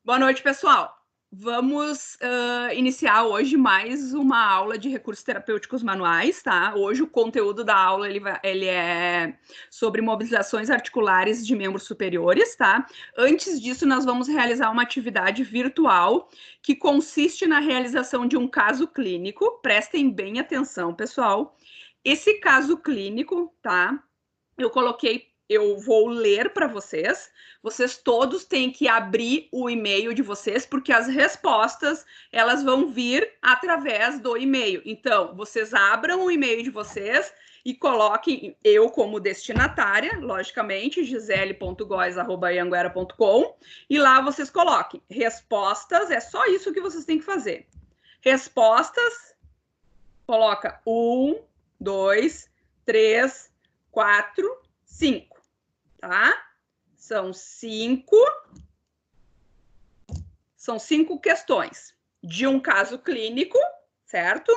Boa noite, pessoal. Vamos iniciar hoje mais uma aula de recursos terapêuticos manuais, tá? Hoje o conteúdo da aula ele é sobre mobilizações articulares de membros superiores, tá? Antes disso, nós vamos realizar uma atividade virtual que consiste na realização de um caso clínico. Prestem bem atenção, pessoal. Esse caso clínico, tá? Eu vou ler para vocês. Vocês todos têm que abrir o e-mail de vocês, porque as respostas elas vão vir através do e-mail. Então, vocês abram o e-mail de vocês e coloquem eu como destinatária, logicamente, gisele.gois@anhanguera.com, e lá vocês coloquem respostas, é só isso que vocês têm que fazer. Respostas, coloca 1, 2, 3, 4, 5, tá? São cinco questões de um caso clínico, certo?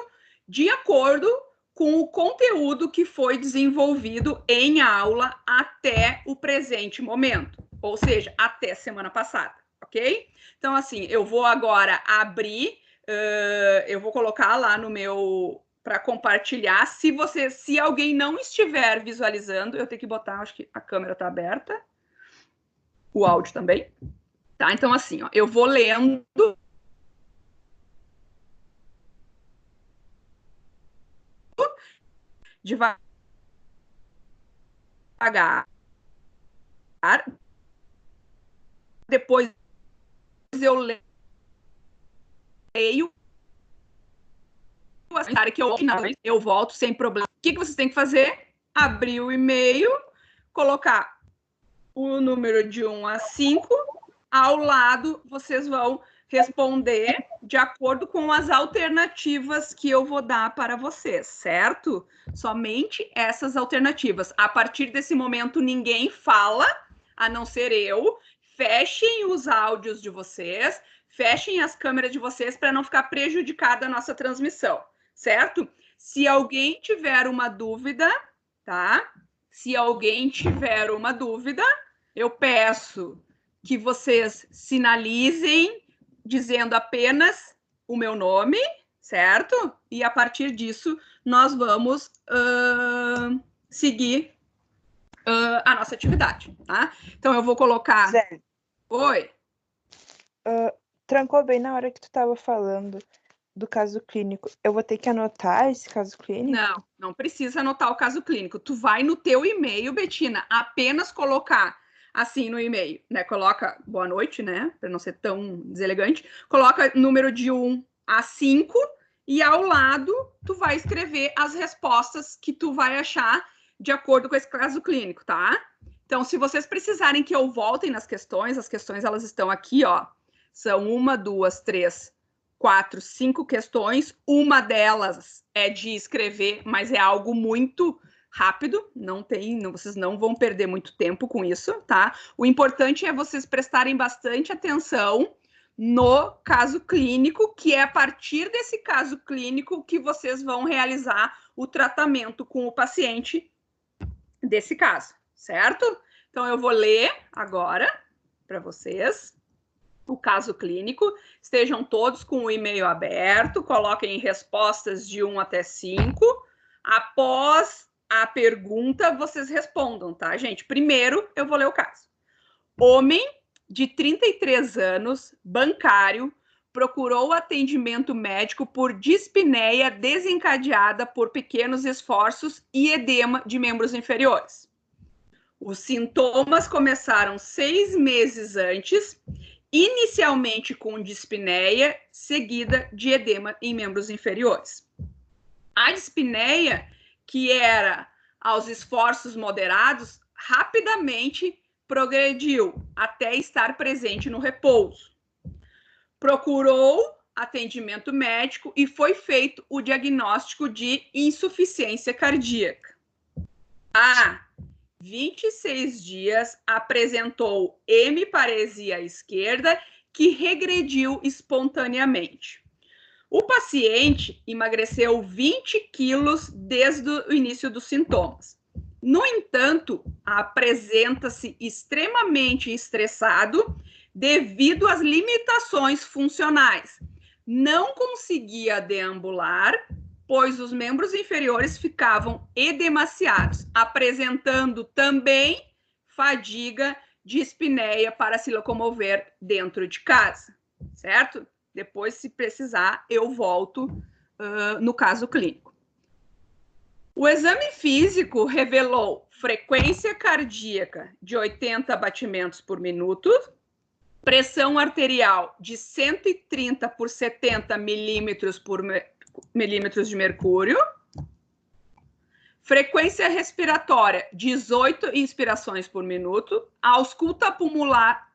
De acordo com o conteúdo que foi desenvolvido em aula até o presente momento, ou seja, até semana passada, ok? Então, assim, eu vou agora abrir, eu vou colocar lá no meu para compartilhar. Se alguém não estiver visualizando, eu tenho que botar, acho que a câmera está aberta, o áudio também, tá? Então, assim, ó, eu vou lendo devagar, depois eu leio que eu volto sem problema. O que vocês têm que fazer? Abrir o e-mail, colocar o número de 1 a 5, ao lado vocês vão responder de acordo com as alternativas que eu vou dar para vocês, certo? Somente essas alternativas. A partir desse momento, ninguém fala, a não ser eu. Fechem os áudios de vocês, fechem as câmeras de vocês para não ficar prejudicada a nossa transmissão, certo? Se alguém tiver uma dúvida, tá? Se alguém tiver uma dúvida, eu peço que vocês sinalizem dizendo apenas o meu nome, certo? E a partir disso, nós vamos seguir a nossa atividade, tá? Então, eu vou colocar... Zé, Oi? Trancou bem na hora que tu estava falando do caso clínico. Eu vou ter que anotar esse caso clínico? Não precisa anotar o caso clínico. Tu vai no teu e-mail, Betina, apenas colocar assim no e-mail, né? Coloca boa noite, né? Para não ser tão deselegante. Coloca número de 1 a 5 e ao lado tu vai escrever as respostas que tu vai achar de acordo com esse caso clínico, tá? Então, se vocês precisarem que eu voltem nas questões, as questões elas estão aqui, ó. São 1, 2, 3, 4, 5 questões. Uma delas é de escrever, mas é algo muito rápido, vocês não vão perder muito tempo com isso, tá? O importante é vocês prestarem bastante atenção no caso clínico, que é a partir desse caso clínico que vocês vão realizar o tratamento com o paciente desse caso, certo? Então, eu vou ler agora para vocês o caso clínico. Estejam todos com o e-mail aberto, coloquem respostas de 1 até 5. Após a pergunta, vocês respondam, tá, gente? Primeiro, eu vou ler o caso. Homem de 33 anos, bancário, procurou atendimento médico por dispneia desencadeada por pequenos esforços e edema de membros inferiores. Os sintomas começaram 6 meses antes, inicialmente com dispneia, seguida de edema em membros inferiores. A dispneia, que era aos esforços moderados, rapidamente progrediu até estar presente no repouso. Procurou atendimento médico e foi feito o diagnóstico de insuficiência cardíaca. Há 26 dias apresentou hemiparesia esquerda que regrediu espontaneamente. O paciente emagreceu 20 quilos desde o início dos sintomas. No entanto, apresenta-se extremamente estressado, devido às limitações funcionais. Não conseguia deambular, pois os membros inferiores ficavam edemaciados, apresentando também fadiga, dispneia para se locomover dentro de casa, certo? Depois, se precisar, eu volto no caso clínico. O exame físico revelou frequência cardíaca de 80 batimentos por minuto, pressão arterial de 130 por 70 milímetros de mercúrio, frequência respiratória 18 inspirações por minuto, ausculta pulmonar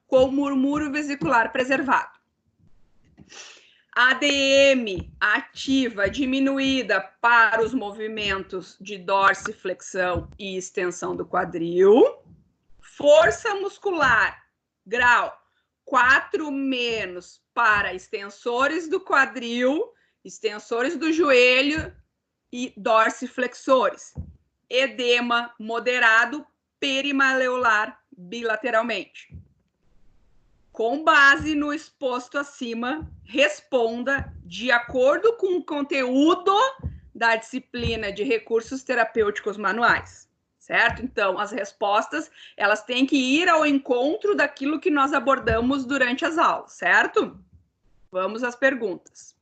com murmúrio vesicular preservado. ADM ativa diminuída para os movimentos de dorsiflexão e extensão do quadril. Força muscular, grau 4- para extensores do quadril, extensores do joelho e dorsiflexores. Edema moderado perimaleolar bilateralmente. Com base no exposto acima, responda de acordo com o conteúdo da disciplina de recursos terapêuticos manuais, certo? Então, as respostas, elas têm que ir ao encontro daquilo que nós abordamos durante as aulas, certo? Vamos às perguntas.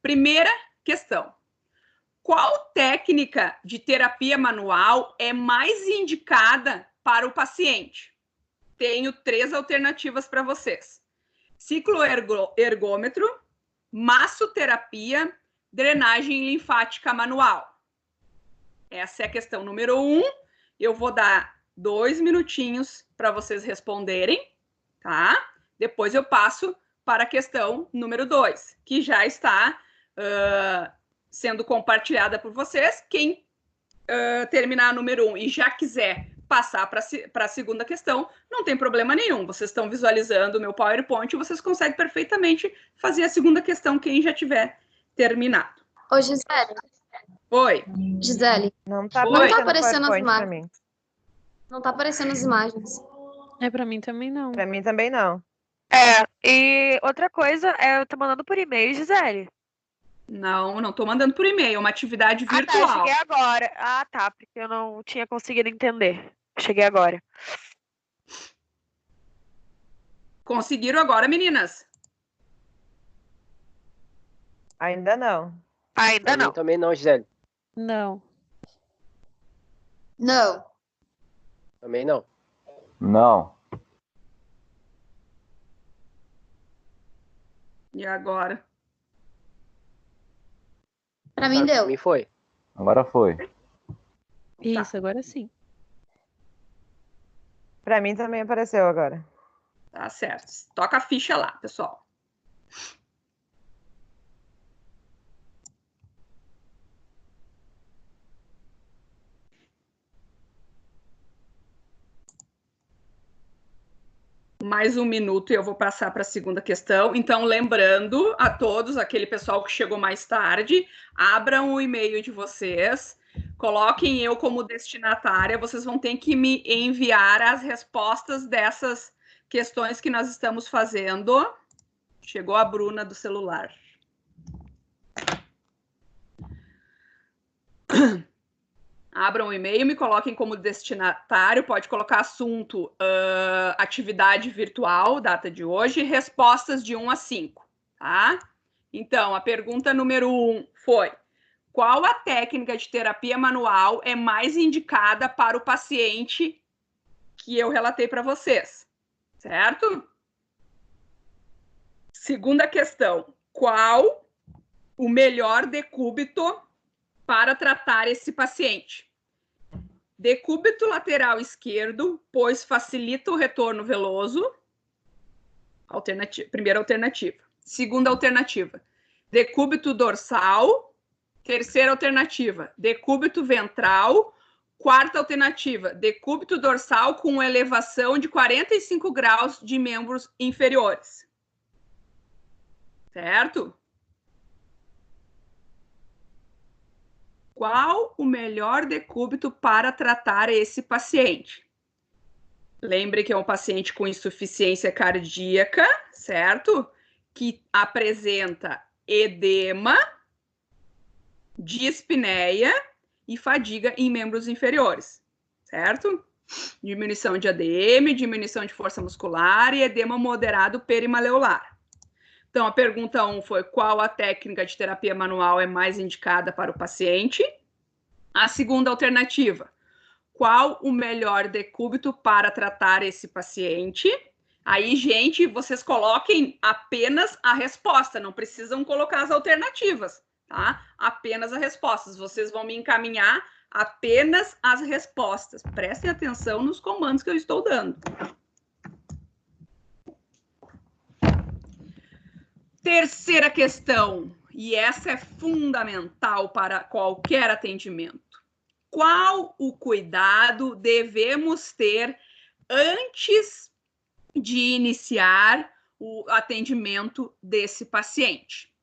Primeira questão. Qual técnica de terapia manual é mais indicada para o paciente? Tenho 3 alternativas para vocês. Cicloergômetro, massoterapia, drenagem linfática manual. Essa é a questão número 1. Eu vou dar 2 minutinhos para vocês responderem, tá? Depois eu passo para a questão número 2, que já está sendo compartilhada por vocês. Quem terminar a número 1 e já quiser passar para a segunda questão, não tem problema nenhum. Vocês estão visualizando o meu PowerPoint e vocês conseguem perfeitamente fazer a segunda questão, quem já tiver terminado. Ô, Gisele. Oi. Gisele. Não tá aparecendo as PowerPoint pra imagens. mim. Não tá aparecendo as imagens. Pra mim também não. Pra mim também não. E outra coisa, eu tô mandando por e-mail, Gisele. Não estou mandando por e-mail, é uma atividade Ah, tá, eu virtual. cheguei agora. Ah, tá, porque eu não tinha conseguido entender. Cheguei agora. Conseguiram agora, meninas? Ainda não. Ainda Pra não. mim também não, Gisele. Não. Não. Também não. Não. E agora? Pra mim Pra deu. mim foi. Agora foi. Isso, agora sim. Pra mim também apareceu agora. Tá certo. Toca a ficha lá, pessoal. Mais 1 minuto e eu vou passar para a segunda questão. Então, lembrando a todos, aquele pessoal que chegou mais tarde, abram o e-mail de vocês, coloquem eu como destinatária, vocês vão ter que me enviar as respostas dessas questões que nós estamos fazendo. Chegou a Bruna do celular. Abram o e-mail, me coloquem como destinatário, pode colocar assunto, atividade virtual, data de hoje, respostas de 1 a 5, tá? Então, a pergunta número 1 foi: qual a técnica de terapia manual é mais indicada para o paciente que eu relatei para vocês, certo? Segunda questão: qual o melhor decúbito para tratar esse paciente? Decúbito lateral esquerdo, pois facilita o retorno veloso. Primeira alternativa. Segunda alternativa, decúbito dorsal. Terceira alternativa, decúbito ventral. Quarta alternativa, decúbito dorsal com elevação de 45 graus de membros inferiores. Certo? Qual o melhor decúbito para tratar esse paciente? Lembre que é um paciente com insuficiência cardíaca, certo? Que apresenta edema, dispneia e fadiga em membros inferiores, certo? Diminuição de ADM, diminuição de força muscular e edema moderado perimaleolar. Então, a pergunta 1 foi qual a técnica de terapia manual é mais indicada para o paciente? A segunda alternativa, qual o melhor decúbito para tratar esse paciente? Aí, gente, vocês coloquem apenas a resposta, não precisam colocar as alternativas, tá? Apenas as respostas. Vocês vão me encaminhar apenas as respostas. Prestem atenção nos comandos que eu estou dando. Terceira questão, e essa é fundamental para qualquer atendimento. Qual o cuidado devemos ter antes de iniciar o atendimento desse paciente?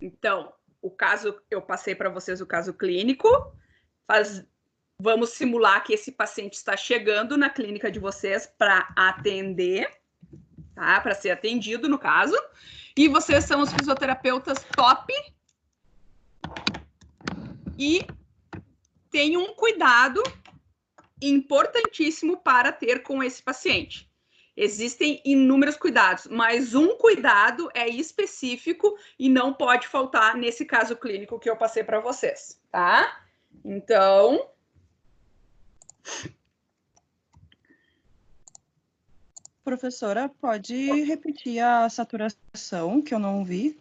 Então, o caso, eu passei para vocês o caso clínico, vamos simular que esse paciente está chegando na clínica de vocês para atender, tá? Para ser atendido, no caso, e vocês são os fisioterapeutas top e tem um cuidado importantíssimo para ter com esse paciente. Existem inúmeros cuidados, mas um cuidado é específico e não pode faltar nesse caso clínico que eu passei para vocês, tá? Então, Professora, pode repetir a saturação, que eu não vi?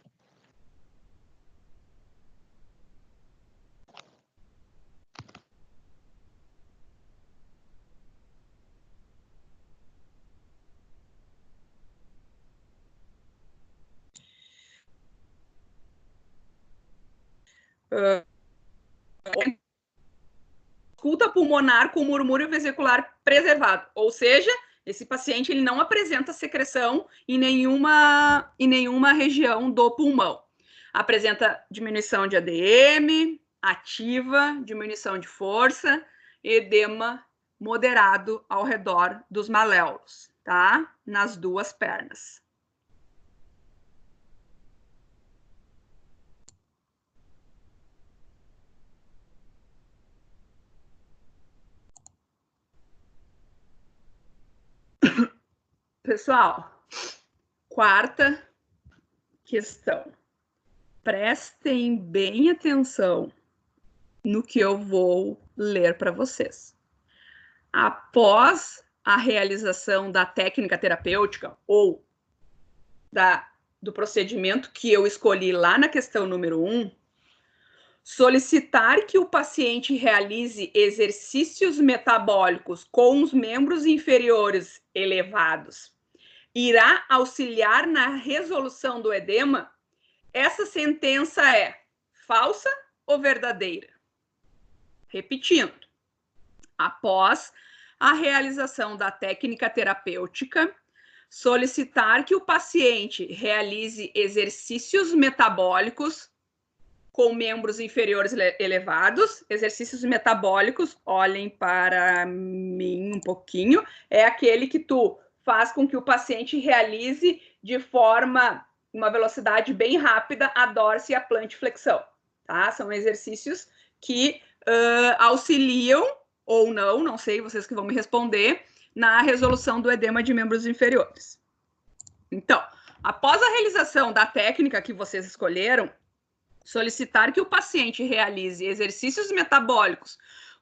Ausculta pulmonar com murmúrio vesicular preservado, ou seja, esse paciente ele não apresenta secreção em nenhuma região do pulmão. Apresenta diminuição de ADM, ativa, diminuição de força, edema moderado ao redor dos maléolos, tá? Nas duas pernas. Pessoal, quarta questão. Prestem bem atenção no que eu vou ler para vocês. Após a realização da técnica terapêutica ou do procedimento que eu escolhi lá na questão número 1, solicitar que o paciente realize exercícios metabólicos com os membros inferiores elevados irá auxiliar na resolução do edema? Essa sentença é falsa ou verdadeira? Repetindo, após a realização da técnica terapêutica, solicitar que o paciente realize exercícios metabólicos com membros inferiores elevados. Exercícios metabólicos, olhem para mim um pouquinho, é aquele que tu faz com que o paciente realize de uma velocidade bem rápida a dorse e a plantiflexão, tá? São exercícios que auxiliam ou não sei, vocês que vão me responder, na resolução do edema de membros inferiores. Então, após a realização da técnica que vocês escolheram, solicitar que o paciente realize exercícios metabólicos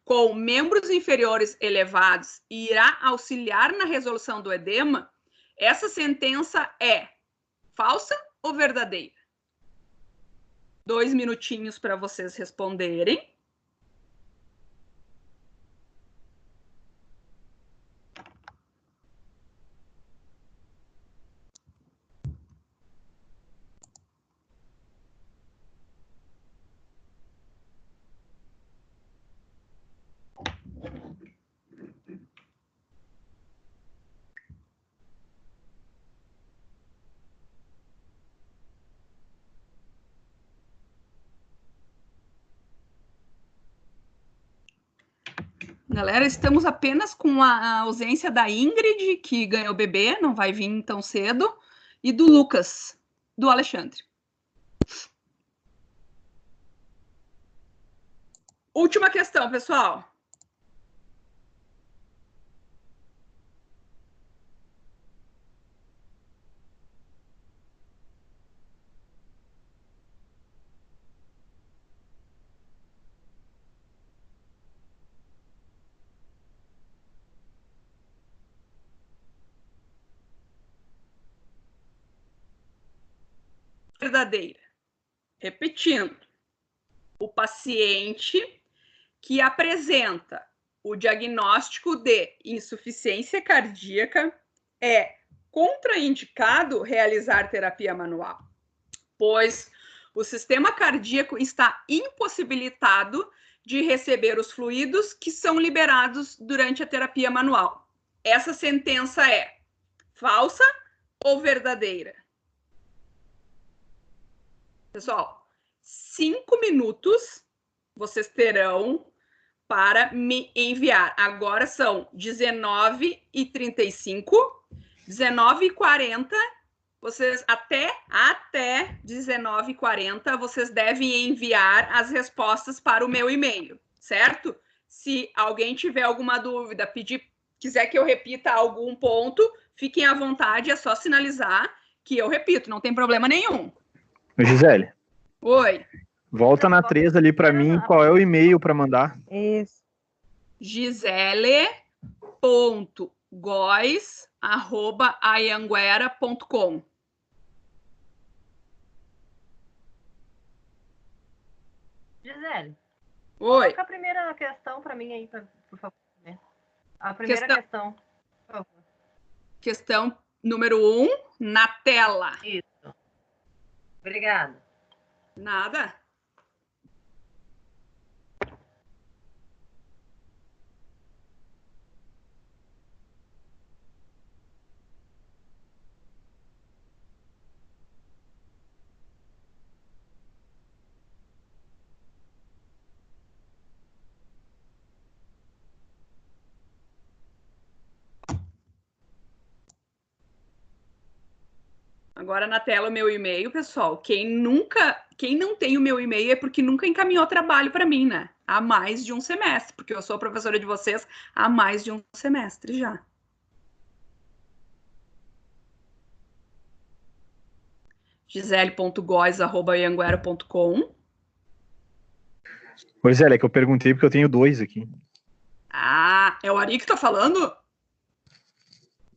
com membros inferiores elevados e irá auxiliar na resolução do edema, essa sentença é falsa ou verdadeira? 2 minutinhos para vocês responderem. Galera, estamos apenas com a ausência da Ingrid, que ganhou bebê, não vai vir tão cedo, e do Lucas, do Alexandre. Última questão, pessoal. Verdadeira. Repetindo, o paciente que apresenta o diagnóstico de insuficiência cardíaca é contraindicado realizar terapia manual, pois o sistema cardíaco está impossibilitado de receber os fluidos que são liberados durante a terapia manual. Essa sentença é falsa ou verdadeira? Pessoal, 5 minutos vocês terão para me enviar. Agora são 19h35, 19h40, vocês até 19h40 vocês devem enviar as respostas para o meu e-mail, certo? Se alguém tiver alguma dúvida, quiser que eu repita algum ponto, fiquem à vontade, é só sinalizar que eu repito, não tem problema nenhum. Gisele, Oi. volta na 3 ali para mim, qual é o e-mail para mandar? Isso. gisele.gois@anhanguera.com. Gisele, Oi. coloca a primeira questão para mim aí, por favor. Né? A primeira questão, por favor. Questão número 1, na tela. Isso. Obrigada. Nada. Agora na tela o meu e-mail, pessoal. Quem não tem o meu e-mail é porque nunca encaminhou trabalho para mim, né? Há mais de um semestre, porque eu sou professora de vocês há mais de um semestre já. gisele.gois@anhanguera.com. Pois é, é que eu perguntei porque eu tenho 2 aqui. Ah, é o Ari que tá falando?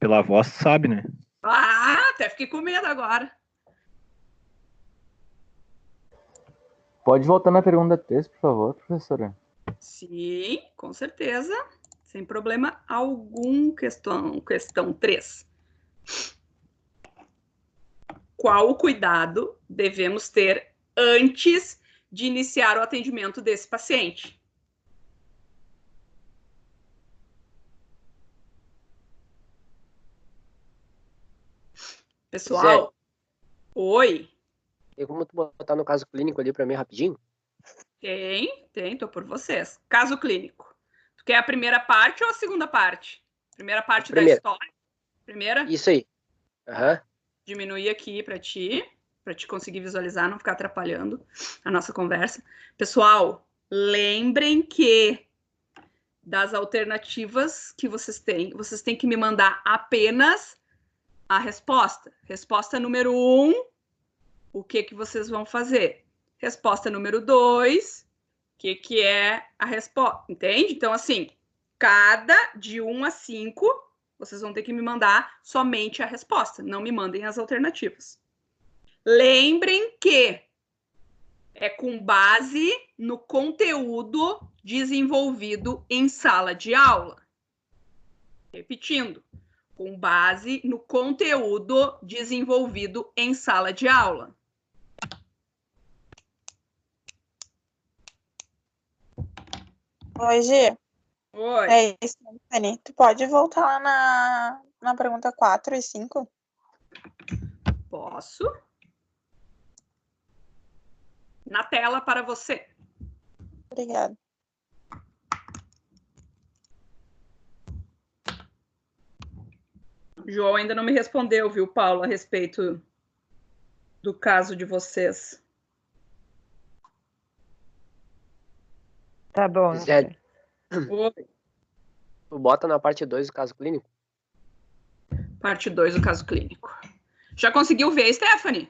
Pela voz, sabe, né? Ah, até fiquei com medo agora. Pode voltar na pergunta 3, por favor, professora? Sim, com certeza. Sem problema algum. Questão 3. Qual o cuidado devemos ter antes de iniciar o atendimento desse paciente? Pessoal, Gisele. Oi. Tem como tu botar no caso clínico ali para mim rapidinho? Tem, tô por vocês. Caso clínico. Tu quer a primeira parte ou a segunda parte? Primeira parte da história. Primeira? Isso aí. Aham. Diminuir aqui para te conseguir visualizar, não ficar atrapalhando a nossa conversa. Pessoal, lembrem que das alternativas que vocês têm que me mandar apenas a resposta. Resposta número 1, o que vocês vão fazer? Resposta número 2, o que é a resposta? Entende? Então, assim, cada de 1 a 5, vocês vão ter que me mandar somente a resposta. Não me mandem as alternativas. Lembrem que é com base no conteúdo desenvolvido em sala de aula. Repetindo, com base no conteúdo desenvolvido em sala de aula. Oi, Gi. Oi. É isso, Dani. Tu pode voltar lá na pergunta 4 e 5? Posso. Na tela para você. Obrigada. João ainda não me respondeu, viu, Paulo, a respeito do caso de vocês. Tá bom. Gisele, Oi, tu bota na parte 2 do caso clínico? parte 2 do caso clínico. Já conseguiu ver, Stephanie?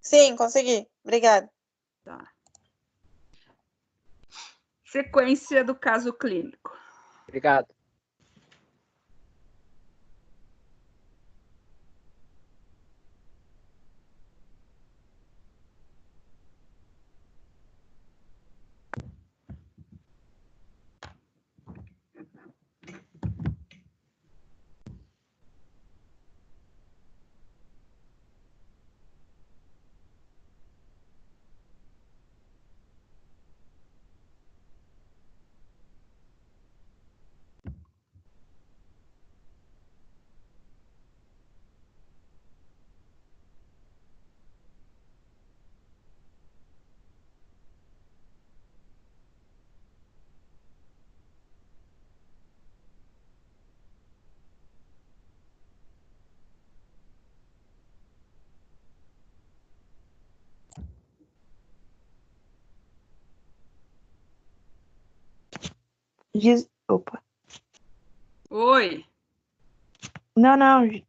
Sim, consegui. Obrigada. Tá. Sequência do caso clínico. Obrigado. Opa. Oi. Não,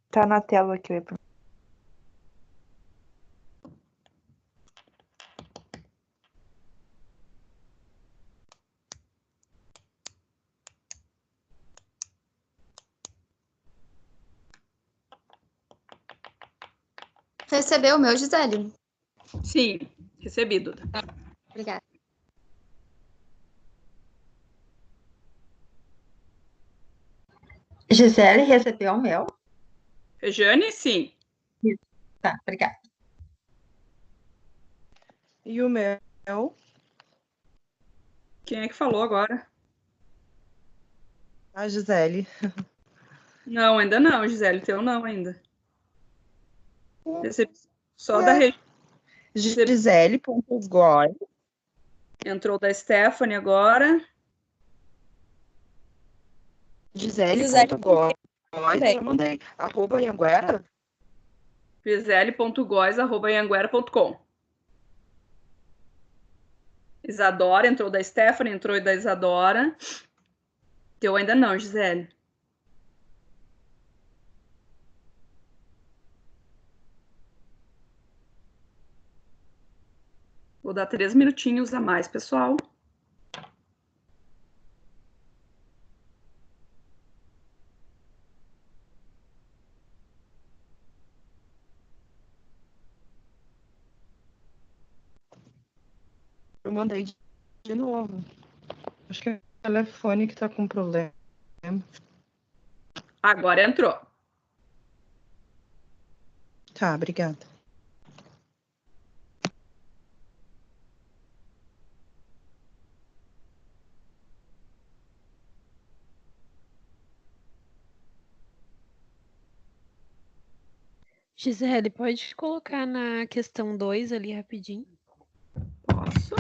tá na tela aqui. Recebeu o meu, Gisele? Sim, recebi, Duda. Obrigada. Gisele recebeu o meu? Rejane, sim. Tá, obrigada. E o meu? Quem é que falou agora? A Gisele. Não, ainda não, Gisele. Teu não ainda. Recebi só da Ué. Rejane. Gisele.góes. Entrou da Stephanie agora. Gisele.góes. Eu mandei @Anhanguera. gisele.góes@anhanguera.com. Isadora, entrou da Stephanie, entrou da Isadora. Teu ainda não, Gisele. Vou dar 3 minutinhos a mais, pessoal. Eu mandei de novo. Acho que é o telefone que tá com problema. Agora entrou. Tá, obrigada. Gisele, pode colocar na questão 2 ali rapidinho? Posso?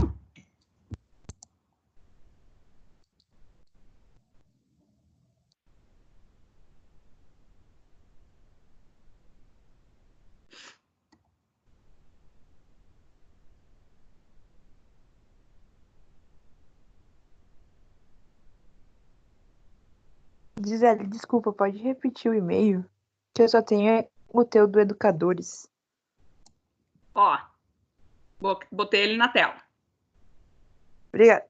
Gisele, desculpa, pode repetir o e-mail? Que eu só tenho o teu do Educadores. Ó, botei ele na tela. Obrigada.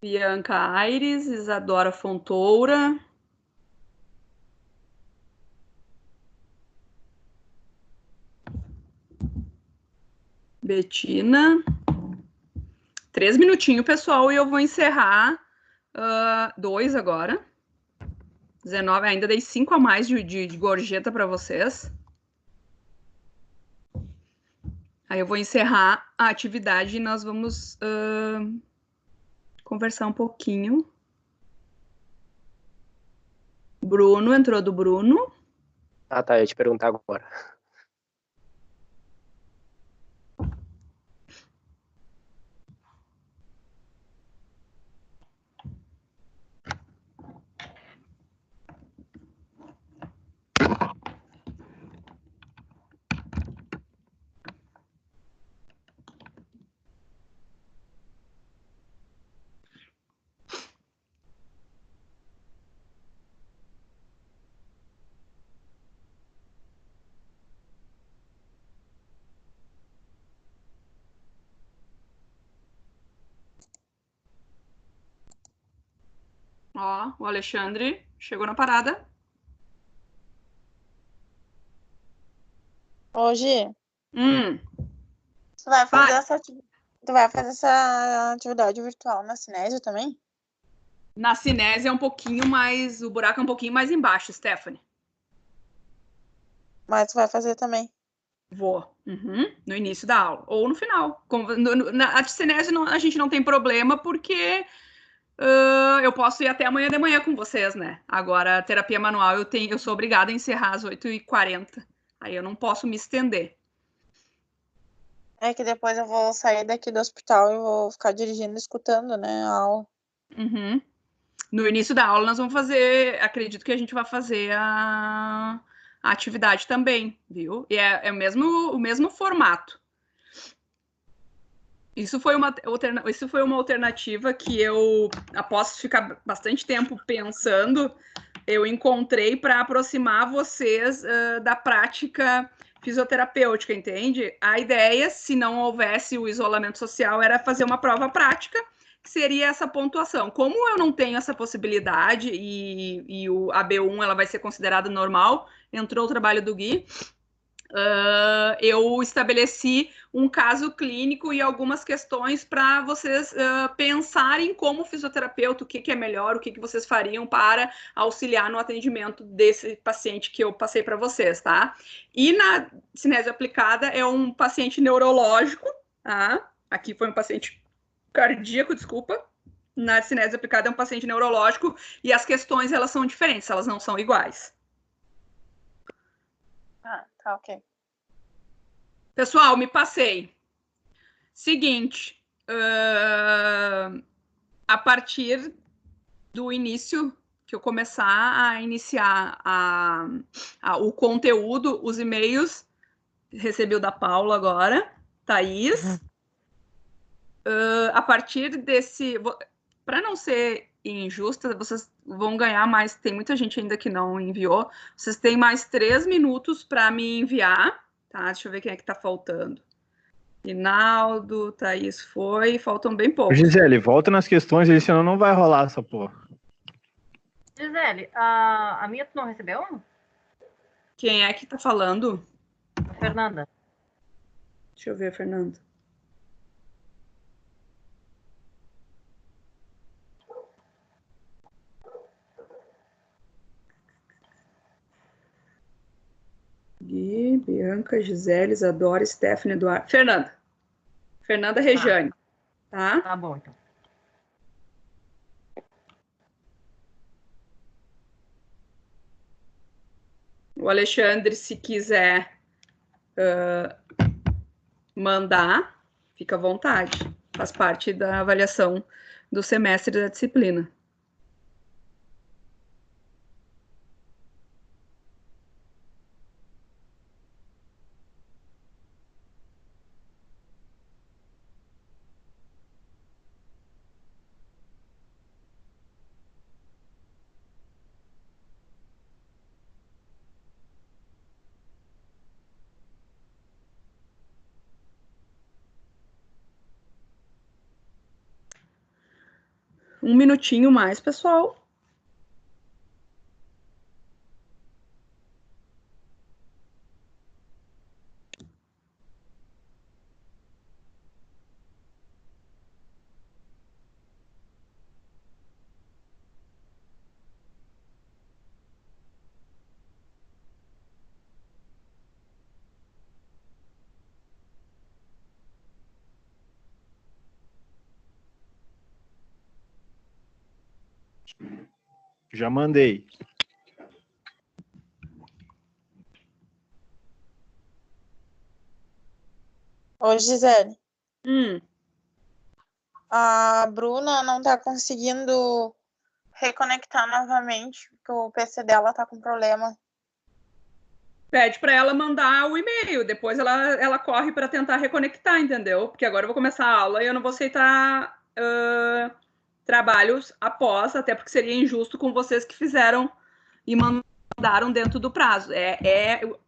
Bianca Aires, Isadora Fontoura. Betina. 3 minutinhos, pessoal, e eu vou encerrar 2 agora. 19, ainda dei 5 a mais de gorjeta para vocês. Aí eu vou encerrar a atividade e nós vamos conversar um pouquinho. Bruno, entrou do Bruno. Ah, tá, eu ia te perguntar agora. Ó, o Alexandre chegou na parada. Hoje, Hum, tu vai fazer vai. essa atividade virtual na Cinésio também? Na cinésia é um pouquinho mais. O buraco é um pouquinho mais embaixo, Stephanie. Mas tu vai fazer também. Vou. Uhum, no início da aula. Ou no final. Na cinésia a gente não tem problema, porque eu posso ir até amanhã de manhã com vocês, né? Agora, a terapia manual eu sou obrigada a encerrar às 8h40. Aí eu não posso me estender. É que depois eu vou sair daqui do hospital e vou ficar dirigindo e escutando, né, a aula. Uhum. No início da aula, nós vamos fazer. Acredito que a gente vai fazer a atividade também, viu? E é o mesmo formato. Isso foi uma alternativa que eu, após ficar bastante tempo pensando, eu encontrei para aproximar vocês da prática fisioterapêutica, entende? A ideia, se não houvesse o isolamento social, era fazer uma prova prática, que seria essa pontuação. Como eu não tenho essa possibilidade e a B1 ela vai ser considerada normal, entrou o trabalho do Gui, eu estabeleci um caso clínico e algumas questões para vocês pensarem como fisioterapeuta, o que é melhor, o que vocês fariam para auxiliar no atendimento desse paciente que eu passei para vocês, tá? E na cinésia aplicada é um paciente neurológico, tá? Aqui foi um paciente cardíaco, desculpa. Na cinésia aplicada é um paciente neurológico e as questões elas são diferentes, elas não são iguais. Ah, tá, ok. Pessoal, me passei. Seguinte, a partir do início que eu começar a iniciar o conteúdo, os e-mails, recebi o da Paula agora, Thaís. A partir desse, para não ser injusta, vocês vão ganhar mais. Tem muita gente ainda que não enviou. Vocês têm mais 3 minutos para me enviar, tá? Deixa eu ver quem é que está faltando. Rinaldo, Thaís foi, faltam bem poucos. Gisele, volta nas questões aí, senão não vai rolar essa porra. Gisele, a minha tu não recebeu? Quem é que tá falando? A Fernanda. Deixa eu ver, Fernando. Gui, Bianca, Gisele, Isadora, Stephanie, Eduardo. Fernanda Rejane. Tá? Tá bom, então. O Alexandre, se quiser mandar, fica à vontade. Faz parte da avaliação do semestre da disciplina. Um minutinho mais, pessoal. Já mandei. Ô, Gisele, Hum, a Bruna não tá conseguindo reconectar novamente, porque o PC dela tá com problema. pede para ela mandar o e-mail, depois ela corre para tentar reconectar, entendeu? Porque agora eu vou começar a aula e eu não vou aceitar trabalhos após, até porque seria injusto com vocês que fizeram e mandaram dentro do prazo.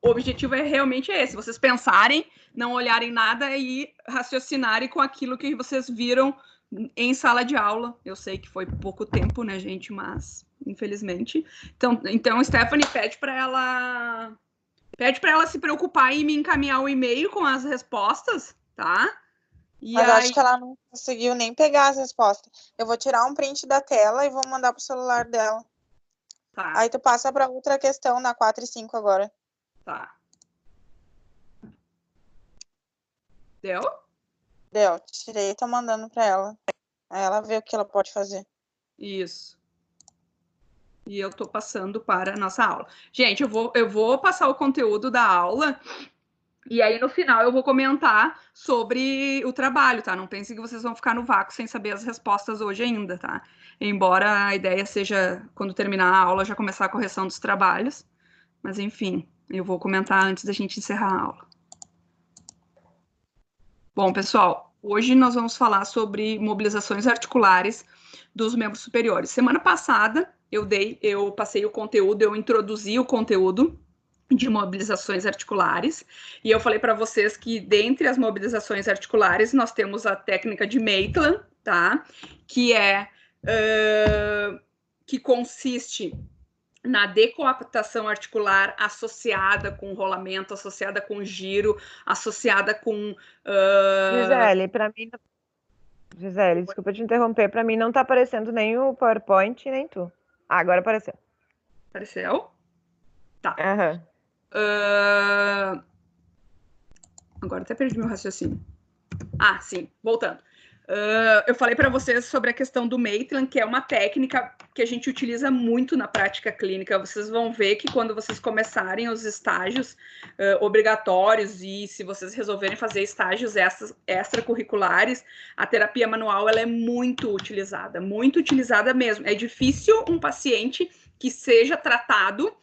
O objetivo é realmente esse, vocês pensarem, não olharem nada e raciocinarem com aquilo que vocês viram em sala de aula. Eu sei que foi pouco tempo, né, gente, mas infelizmente. Então Stephanie, pede para ela se preocupar e me encaminhar o e-mail com as respostas, tá? Mas acho que ela não conseguiu nem pegar as respostas. Eu vou tirar um print da tela e vou mandar pro celular dela. Tá. Aí tu passa para outra questão na 4 e 5 agora. Tá. Deu? Deu. Tirei e tô mandando para ela. Aí ela vê o que ela pode fazer. Isso. E eu tô passando para a nossa aula. Gente, eu vou passar o conteúdo da aula e aí no final eu vou comentar sobre o trabalho, tá? Não pensem que vocês vão ficar no vácuo sem saber as respostas hoje ainda, tá? Embora a ideia seja, quando terminar a aula, já começar a correção dos trabalhos. Mas enfim, eu vou comentar antes da gente encerrar a aula. Bom, pessoal, hoje nós vamos falar sobre mobilizações articulares dos membros superiores. Semana passada eu passei o conteúdo, eu introduzi o conteúdo de mobilizações articulares, e eu falei para vocês que dentre as mobilizações articulares nós temos a técnica de Maitland, tá? Que consiste na decoaptação articular associada com rolamento, associada com giro, associada com... Gisele, para mim... Gisele, desculpa te interromper, para mim não tá aparecendo nem o PowerPoint, nem tu. Ah, agora apareceu. Apareceu? Tá. Agora até perdi meu raciocínio. Ah, sim, voltando. Eu falei para vocês sobre a questão do Maitland, que é uma técnica que a gente utiliza muito na prática clínica. Vocês vão ver que quando vocês começarem os estágios obrigatórios e se vocês resolverem fazer estágios extracurriculares, a terapia manual ela é muito utilizada mesmo. É difícil um paciente que seja tratado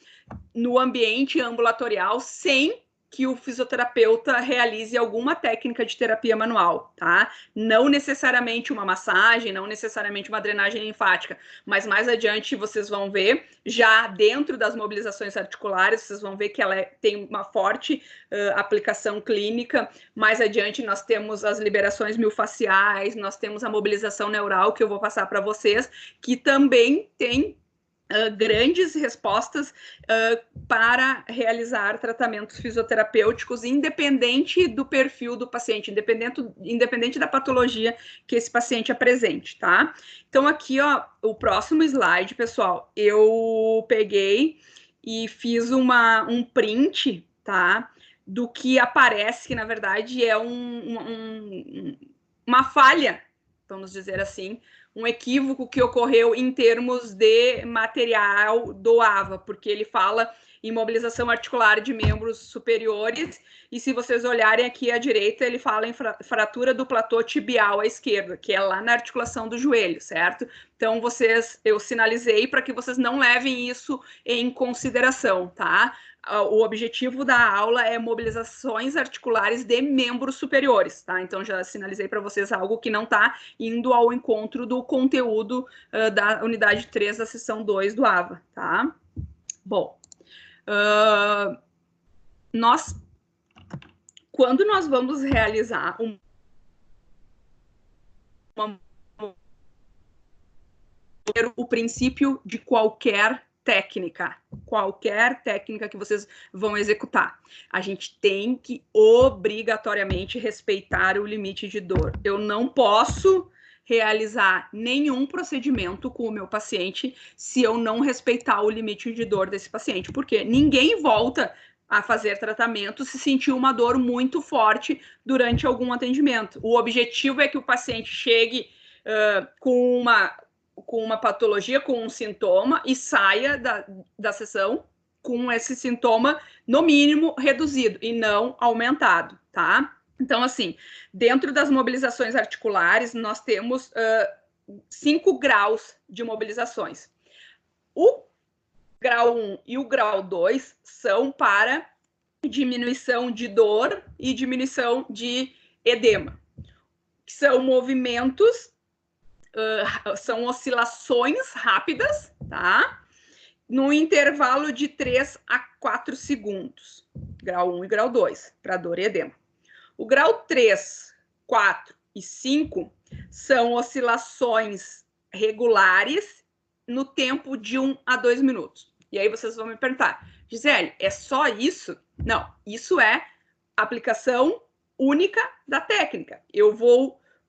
no ambiente ambulatorial sem que o fisioterapeuta realize alguma técnica de terapia manual, tá? Não necessariamente uma massagem, não necessariamente uma drenagem linfática, mas mais adiante vocês vão ver, já dentro das mobilizações articulares, vocês vão ver que ela tem uma forte aplicação clínica. Mais adiante nós temos as liberações miofasciais, nós temos a mobilização neural, que eu vou passar para vocês, que também tem grandes respostas para realizar tratamentos fisioterapêuticos, independente do perfil do paciente, independente da patologia que esse paciente apresente, tá? Então, aqui, ó, o próximo slide, pessoal, eu peguei e fiz um print, tá? Do que aparece, que na verdade é uma falha, vamos dizer assim, um equívoco que ocorreu em termos de material do AVA, porque ele fala em mobilização articular de membros superiores, e se vocês olharem aqui à direita, ele fala em fratura do platô tibial à esquerda, que é lá na articulação do joelho, certo? Então, eu sinalizei para que vocês não levem isso em consideração, tá? O objetivo da aula é mobilizações articulares de membros superiores, tá? Então, já sinalizei para vocês algo que não está indo ao encontro do conteúdo da unidade 3 da seção 2 do AVA, tá? Bom, quando nós vamos realizar o princípio de qualquer técnica que vocês vão executar, a gente tem que obrigatoriamente respeitar o limite de dor. Eu não posso realizar nenhum procedimento com o meu paciente se eu não respeitar o limite de dor desse paciente, porque ninguém volta a fazer tratamento se sentir uma dor muito forte durante algum atendimento. O objetivo é que o paciente chegue com uma patologia, com um sintoma, e saia da sessão com esse sintoma, no mínimo, reduzido e não aumentado, tá? Então, assim, dentro das mobilizações articulares, nós temos 5 graus de mobilizações. O grau 1 e o grau 2 são para diminuição de dor e diminuição de edema, que são movimentos, são oscilações rápidas, tá? No intervalo de 3 a 4 segundos, grau 1 e grau 2, para dor e edema. O grau 3, 4 e 5 são oscilações regulares no tempo de 1 a 2 minutos. E aí vocês vão me perguntar, Gisele, é só isso? Não, isso é aplicação única da técnica.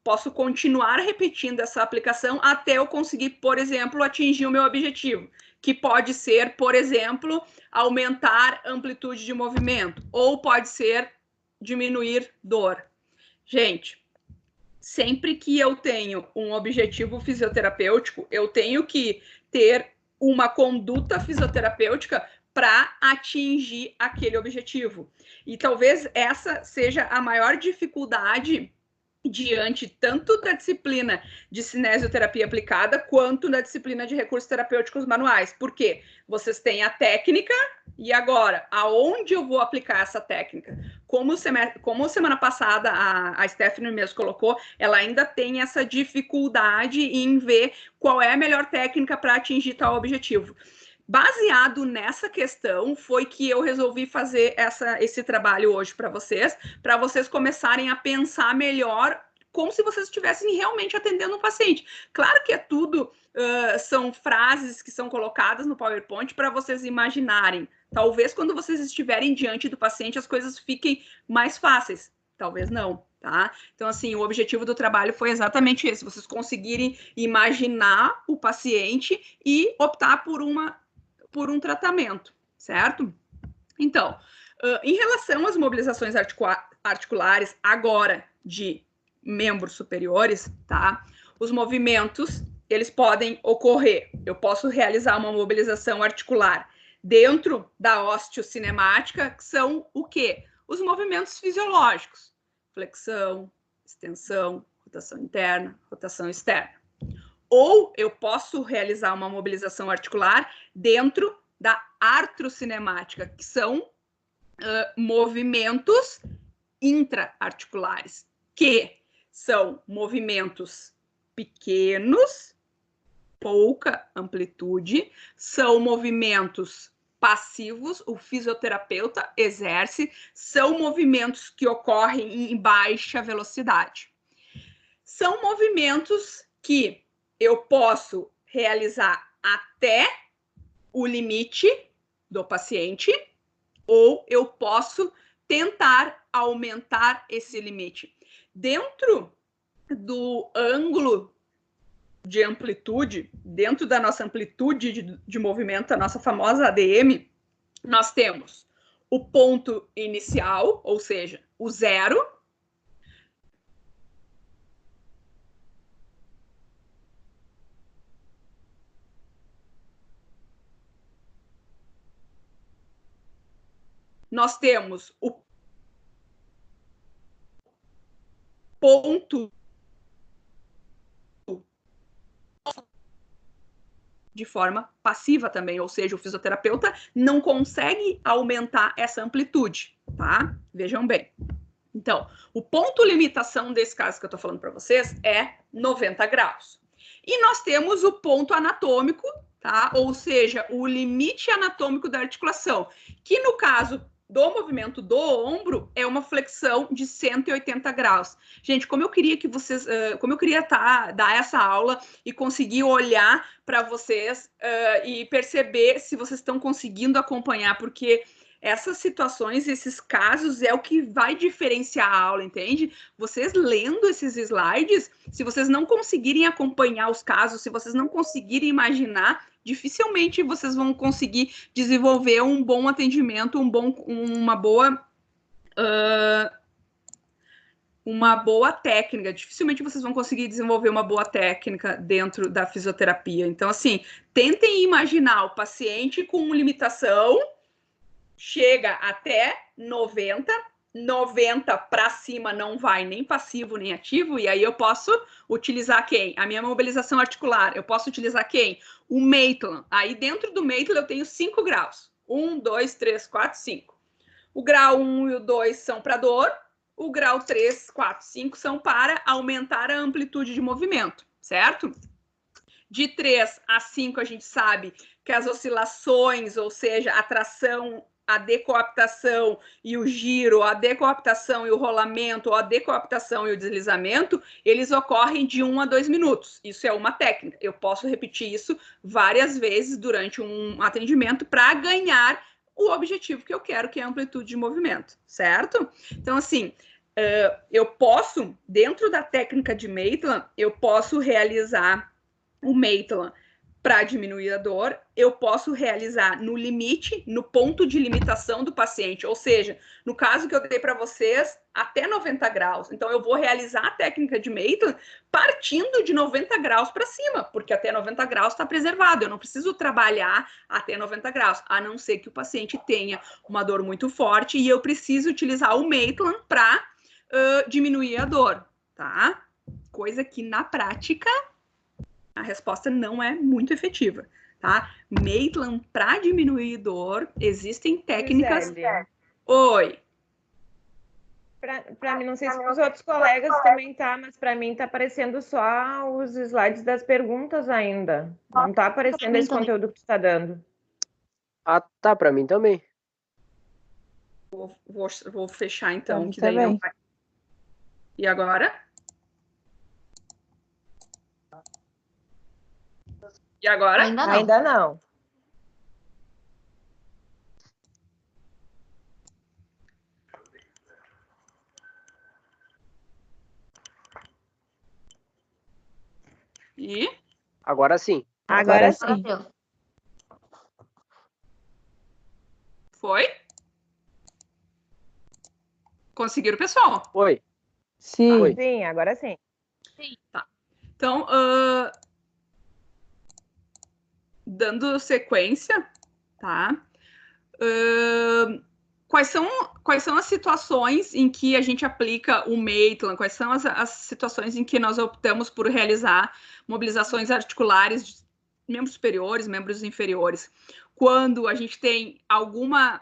Posso continuar repetindo essa aplicação até eu conseguir, por exemplo, atingir o meu objetivo, que pode ser, por exemplo, aumentar a amplitude de movimento, ou pode ser diminuir dor. Gente, sempre que eu tenho um objetivo fisioterapêutico, eu tenho que ter uma conduta fisioterapêutica para atingir aquele objetivo. E talvez essa seja a maior dificuldade diante tanto da disciplina de cinesioterapia aplicada quanto da disciplina de recursos terapêuticos manuais. Por quê? Vocês têm a técnica e agora, aonde eu vou aplicar essa técnica? Como semana passada a Stephanie mesmo colocou, ela ainda tem essa dificuldade em ver qual é a melhor técnica para atingir tal objetivo. Baseado nessa questão, foi que eu resolvi fazer esse trabalho hoje para vocês começarem a pensar melhor, como se vocês estivessem realmente atendendo um paciente. Claro que é tudo, são frases que são colocadas no PowerPoint para vocês imaginarem. Talvez quando vocês estiverem diante do paciente, as coisas fiquem mais fáceis. Talvez não, tá? Então, assim, o objetivo do trabalho foi exatamente esse, vocês conseguirem imaginar o paciente e optar por um tratamento, certo? Então, em relação às mobilizações articulares, agora de membros superiores, tá? Os movimentos, eles podem ocorrer. Eu posso realizar uma mobilização articular dentro da osteocinemática, que são o quê? Os movimentos fisiológicos. Flexão, extensão, rotação interna, rotação externa. Ou eu posso realizar uma mobilização articular dentro da artrocinemática, que são movimentos intra-articulares, que são movimentos pequenos, pouca amplitude, são movimentos passivos, o fisioterapeuta exerce, são movimentos que ocorrem em baixa velocidade. São movimentos que eu posso realizar até o limite do paciente, ou eu posso tentar aumentar esse limite. Dentro do ângulo de amplitude, dentro da nossa amplitude de movimento, a nossa famosa ADM, nós temos o ponto inicial, ou seja, o zero. Nós temos o ponto de forma passiva também, ou seja, o fisioterapeuta não consegue aumentar essa amplitude, tá? Vejam bem. Então, o ponto limitação desse caso que eu tô falando para vocês é 90 graus. E nós temos o ponto anatômico, tá? Ou seja, o limite anatômico da articulação, que no caso do movimento do ombro é uma flexão de 180 graus. Gente, como eu queria que vocês, dar essa aula e conseguir olhar para vocês e perceber se vocês estão conseguindo acompanhar, porque essas situações, esses casos é o que vai diferenciar a aula, entende? Vocês lendo esses slides, se vocês não conseguirem acompanhar os casos, se vocês não conseguirem imaginar, dificilmente vocês vão conseguir desenvolver um bom atendimento, uma boa uma boa técnica. Dificilmente vocês vão conseguir desenvolver uma boa técnica dentro da fisioterapia. Então, assim, tentem imaginar o paciente com limitação, chega até 90 para cima não vai nem passivo nem ativo, e aí eu posso utilizar quem? A minha mobilização articular. Eu posso utilizar quem? O Maitland. Aí dentro do Maitland eu tenho 5 graus. 1, 2, 3, 4, 5. O grau 1 e o 2 são para dor. O grau 3, 4, 5 são para aumentar a amplitude de movimento, certo? De 3 a 5 a gente sabe que as oscilações, ou seja, a tração, a decoaptação e o giro, a decoaptação e o rolamento, ou a decoaptação e o deslizamento, eles ocorrem de 1 a 2 minutos. Isso é uma técnica. Eu posso repetir isso várias vezes durante um atendimento para ganhar o objetivo que eu quero, que é a amplitude de movimento, certo? Então, assim, eu posso, dentro da técnica de Maitland, eu posso realizar o Maitland para diminuir a dor, eu posso realizar no limite, no ponto de limitação do paciente, ou seja, no caso que eu dei para vocês, até 90 graus. Então, eu vou realizar a técnica de Maitland partindo de 90 graus para cima, porque até 90 graus está preservado. Eu não preciso trabalhar até 90 graus, a não ser que o paciente tenha uma dor muito forte e eu preciso utilizar o Maitland para diminuir a dor, tá? Coisa que, na prática, a resposta não é muito efetiva, tá? Maitland para diminuir dor, existem técnicas... Gisele. Oi. Para mim, não sei se para os outros colegas também tá, mas para mim tá aparecendo só os slides das perguntas ainda. Não tá aparecendo esse conteúdo que tu tá dando. Ah, tá, pra mim também. Vou fechar então, Pra que mim daí não também. vai. E agora? E agora? Ainda não. Ainda não. E? Agora sim. Agora sim. Agora deu. Foi? Conseguiram, pessoal? Oi. Sim. Oi. Sim, agora sim. Tá. Então, dando sequência, tá? Quais são as situações em que a gente aplica o Maitland? Quais são as situações em que nós optamos por realizar mobilizações articulares de membros superiores, membros inferiores? Quando a gente tem alguma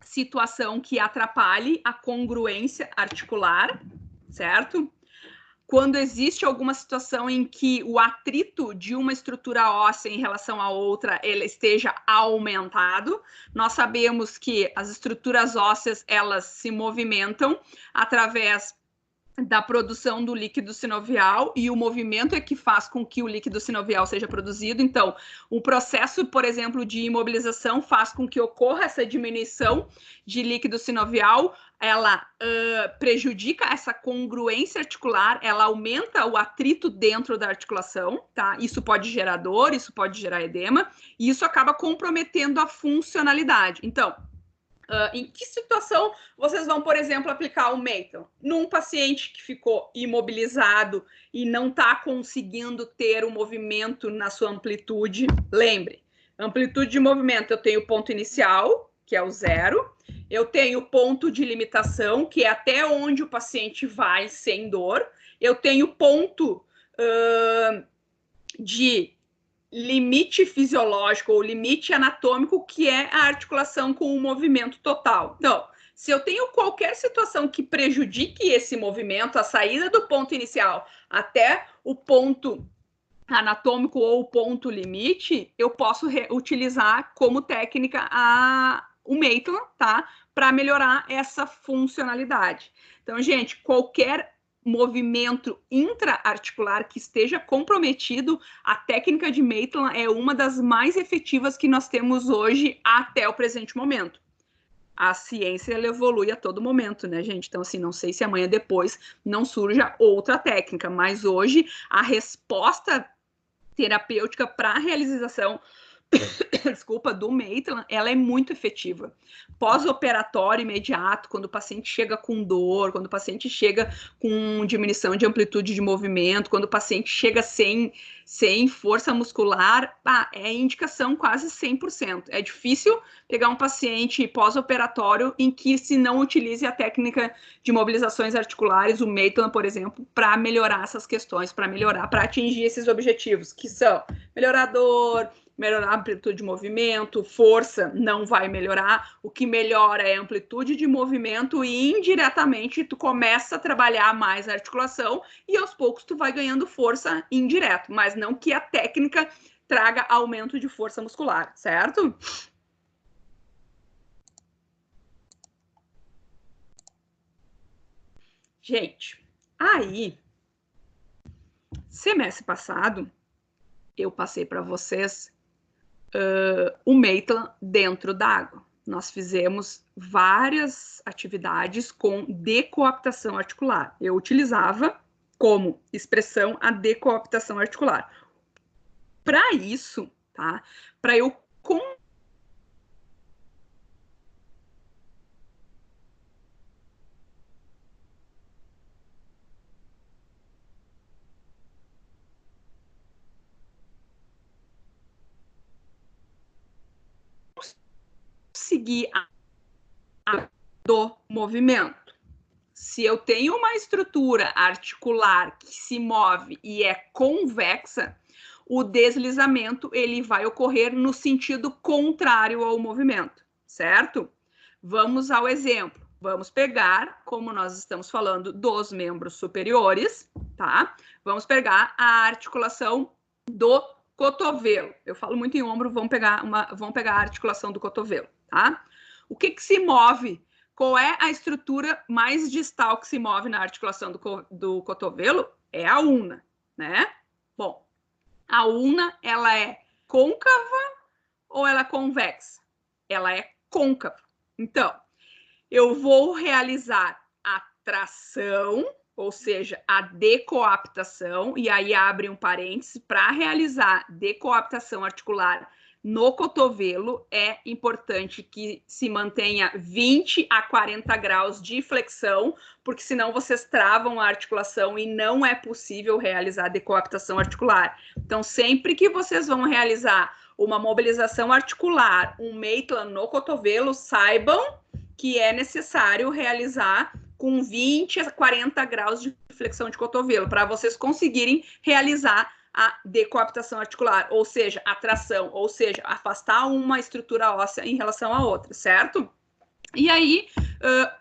situação que atrapalhe a congruência articular, certo? Quando existe alguma situação em que o atrito de uma estrutura óssea em relação à outra ele esteja aumentado, nós sabemos que as estruturas ósseas elas se movimentam através da produção do líquido sinovial e o movimento é que faz com que o líquido sinovial seja produzido. Então, o processo, por exemplo, de imobilização faz com que ocorra essa diminuição de líquido sinovial, ela prejudica essa congruência articular, ela aumenta o atrito dentro da articulação, tá? Isso pode gerar dor, isso pode gerar edema, e isso acaba comprometendo a funcionalidade. Então, em que situação vocês vão, por exemplo, aplicar o Maitland? Num paciente que ficou imobilizado e não está conseguindo ter o movimento na sua amplitude. Lembre, amplitude de movimento, eu tenho o ponto inicial, que é o 0. Eu tenho o ponto de limitação, que é até onde o paciente vai sem dor. Eu tenho ponto de limite fisiológico ou limite anatômico, que é a articulação com o movimento total. Então, se eu tenho qualquer situação que prejudique esse movimento, a saída do ponto inicial até o ponto anatômico ou o ponto limite, eu posso utilizar como técnica o Maitland, tá? Para melhorar essa funcionalidade. Então, gente, qualquer movimento intra-articular que esteja comprometido, a técnica de Maitland é uma das mais efetivas que nós temos hoje até o presente momento. A ciência ela evolui a todo momento, né, gente? Então, assim, não sei se amanhã depois não surja outra técnica, mas hoje a resposta terapêutica para a realização desculpa, do Maitland, ela é muito efetiva. Pós-operatório imediato, quando o paciente chega com dor, quando o paciente chega com diminuição de amplitude de movimento, quando o paciente chega sem força muscular, é indicação quase 100%. É difícil pegar um paciente pós-operatório em que se não utilize a técnica de mobilizações articulares, o Maitland, por exemplo, para melhorar essas questões, para atingir esses objetivos, que são melhorar a dor, melhorar a amplitude de movimento, força não vai melhorar, o que melhora é a amplitude de movimento e indiretamente tu começa a trabalhar mais a articulação e aos poucos tu vai ganhando força indireto, mas não que a técnica traga aumento de força muscular, certo? Gente, aí, semestre passado, eu passei para vocês o Maitland dentro d'água. Nós fizemos várias atividades com decoaptação articular. Eu utilizava como expressão a decoaptação articular. Para isso, tá? Para eu seguir do movimento. Se eu tenho uma estrutura articular que se move e é convexa, o deslizamento ele vai ocorrer no sentido contrário ao movimento, certo? Vamos ao exemplo. Vamos pegar, como nós estamos falando dos membros superiores, tá? Vamos pegar a articulação do cotovelo. Eu falo muito em ombro, vamos pegar a articulação do cotovelo, tá? O que se move? Qual é a estrutura mais distal que se move na articulação do cotovelo? É a ulna, né? Bom, a ulna, ela é côncava ou ela é convexa? Ela é côncava. Então, eu vou realizar a tração, ou seja, a decoaptação, e aí abre um parêntese, para realizar decoaptação articular no cotovelo, é importante que se mantenha 20 a 40 graus de flexão, porque senão vocês travam a articulação e não é possível realizar decoaptação articular. Então, sempre que vocês vão realizar uma mobilização articular, um Maitland no cotovelo, saibam que é necessário realizar com 20 a 40 graus de flexão de cotovelo, para vocês conseguirem realizar a decoaptação articular, ou seja, a tração, ou seja, afastar uma estrutura óssea em relação à outra, certo? E aí,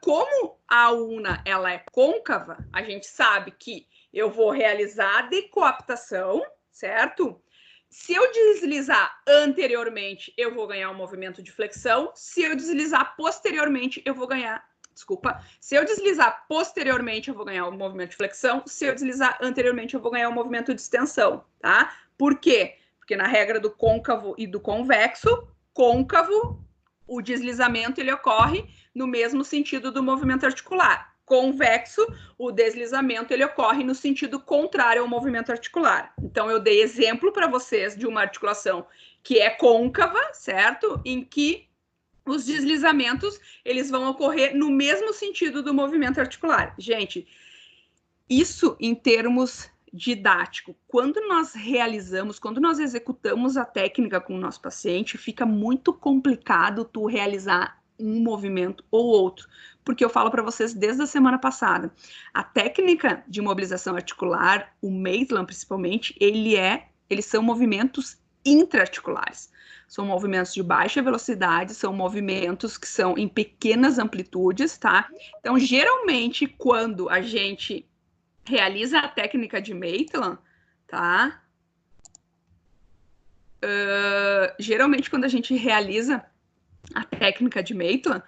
como a ulna ela é côncava, a gente sabe que eu vou realizar a decoaptação, certo? Se eu deslizar anteriormente, eu vou ganhar um movimento de flexão. Se eu deslizar posteriormente, eu vou ganhar... Desculpa. Se eu deslizar posteriormente, eu vou ganhar um movimento de flexão. Se eu deslizar anteriormente, eu vou ganhar um movimento de extensão, tá? Por quê? Porque na regra do côncavo e do convexo, côncavo, o deslizamento ele ocorre no mesmo sentido do movimento articular. Convexo, o deslizamento ele ocorre no sentido contrário ao movimento articular. Então, eu dei exemplo para vocês de uma articulação que é côncava, certo? Em que os deslizamentos eles vão ocorrer no mesmo sentido do movimento articular. Gente, isso em termos didático, quando nós executamos a técnica com o nosso paciente, fica muito complicado tu realizar um movimento ou outro, porque eu falo para vocês desde a semana passada, a técnica de mobilização articular, o Maitland principalmente, eles são movimentos intraarticulares. São movimentos de baixa velocidade, são movimentos que são em pequenas amplitudes, tá? Então, geralmente, quando a gente realiza a técnica de Maitland, tá? Geralmente, quando a gente realiza a técnica de Maitland,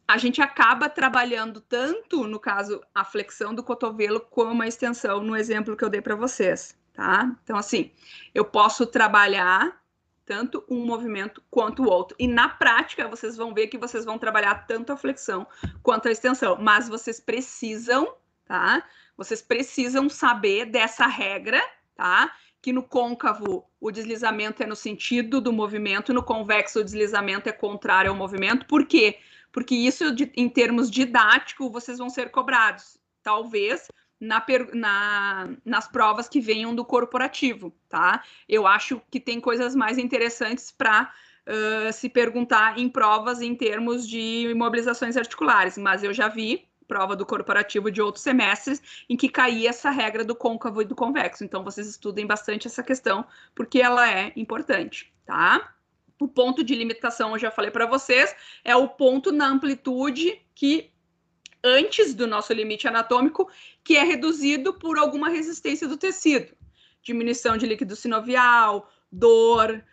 a gente acaba trabalhando tanto, no caso, a flexão do cotovelo, como a extensão, no exemplo que eu dei para vocês. Tá? Então, assim, eu posso trabalhar tanto um movimento quanto o outro. E na prática, vocês vão ver que vocês vão trabalhar tanto a flexão quanto a extensão. Mas vocês precisam, tá? Vocês precisam saber dessa regra, tá? Que no côncavo o deslizamento é no sentido do movimento, no convexo o deslizamento é contrário ao movimento. Por quê? Porque isso, em termos didáticos, vocês vão ser cobrados. Talvez nas provas que venham do corporativo, tá? Eu acho que tem coisas mais interessantes para se perguntar em provas em termos de imobilizações articulares, mas eu já vi prova do corporativo de outros semestres em que caía essa regra do côncavo e do convexo. Então, vocês estudem bastante essa questão, porque ela é importante, tá? O ponto de limitação, eu já falei para vocês, é o ponto na amplitude que, antes do nosso limite anatômico, que é reduzido por alguma resistência do tecido. Diminuição de líquido sinovial, dor,